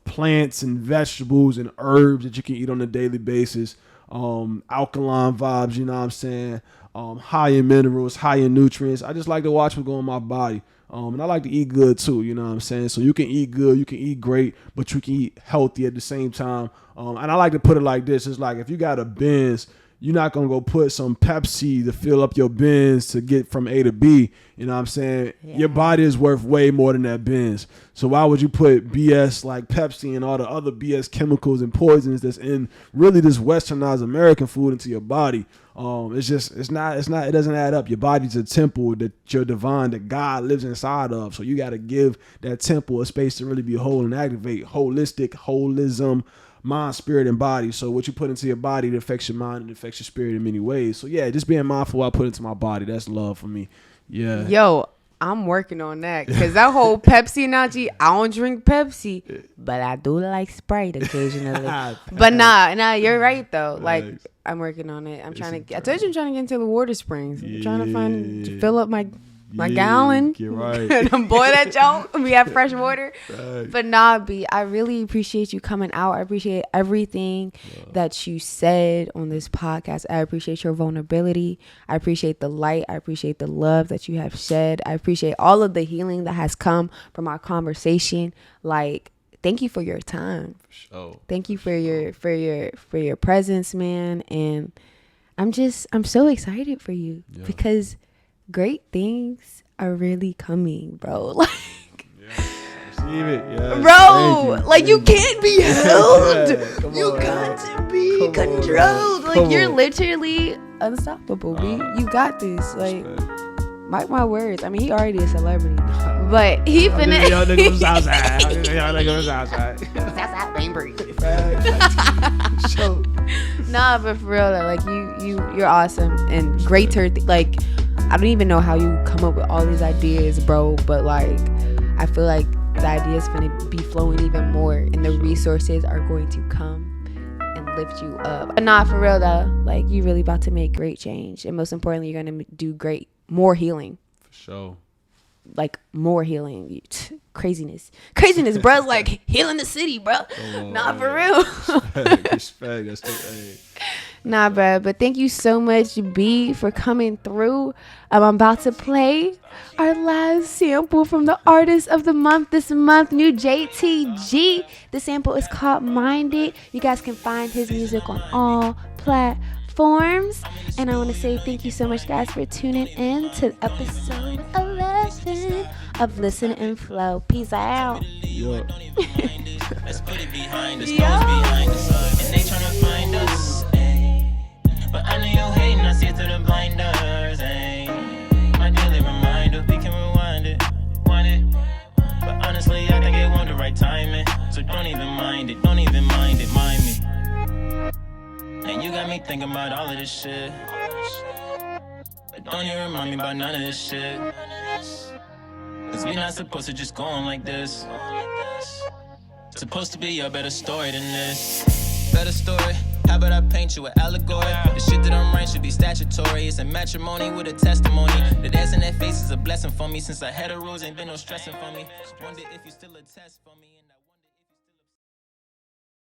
plants and vegetables and herbs that you can eat on a daily basis. Alkaline vibes, you know what I'm saying? High in minerals, high in nutrients. I just like to watch what's going on in my body. And I like to eat good too, you know what I'm saying? So you can eat good, you can eat great, but you can eat healthy at the same time. And I like to put it like this. It's like if you got a Benz, you're not going to go put some Pepsi to fill up your Benz to get from A to B. You know what I'm saying? Yeah. Your body is worth way more than that Benz. So why would you put BS like Pepsi and all the other BS chemicals and poisons that's in really this westernized American food into your body? It doesn't add up. Your body's a temple that you're divine, that God lives inside of. So you got to give that temple a space to really be whole and activate holism, mind, spirit, and body. So what you put into your body, it affects your mind and affects your spirit in many ways. So yeah, just being mindful what I put into my body. That's love for me. Yeah. Yo, I'm working on that because that whole Pepsi analogy, I don't drink Pepsi, but I do like Sprite occasionally. But nah, you're right though. Like I'm working on it. I told you I'm trying to get into the water springs. I'm trying to fill up my gallon. You're right. And boil that junk. We have fresh water. Right. But nah, B, I really appreciate you coming out. I appreciate everything that you said on this podcast. I appreciate your vulnerability. I appreciate the light. I appreciate the love that you have shed. I appreciate all of the healing that has come from our conversation. Like, thank you for your time. Thank you for your presence, man. And I'm so excited for you because great things are really coming, bro. Like, receive it, bro. Like you can't be held. You got to be controlled. Like you're literally unstoppable, B. You got this. Like, Respect. mark my words. I mean, he already a celebrity, but he finna. Y'all niggas from Southside. Y'all niggas from Southside. Southside Bainbury. So, Nah, but for real though, like you're awesome and greater. Like, I don't even know how you come up with all these ideas, bro. But like, I feel like the ideas gonna be flowing even more, and the resources are going to come and lift you up. But nah, for real though, like you really about to make great change, and most importantly, you're gonna do more healing. for sure. Like more healing. Craziness, bro. Like healing the city, bro. Nah, for real. Respect. That's hey. Nah, bro. But thank you so much, B, for coming through. I'm about to play our last sample from the artist of the month this month, Nu Jtg. The sample is called Minded. You guys can find his music on all platforms. And I want to say thank you so much, guys, for tuning in to episode 11 of Listen and Flow. Peace out. Yo. Let's put it behind us, behind us, and they tryna find us. But I know you hating, I see it through the blinders. My daily reminder, we can rewind it, But honestly, I think it wasn't the right timing. So don't even mind it, mind me. And you got me thinking about all of this shit. But don't you remind me about none of this shit. Cause we not supposed to just go on like this. Supposed to be a better story than this. Better story. How about I paint you an allegory? The shit that I'm writing should be statutory. It's a matrimony with a testimony. The dance in that face is a blessing for me. Since I had a rules, ain't been no stressing for me. Wonder if you still a test for me.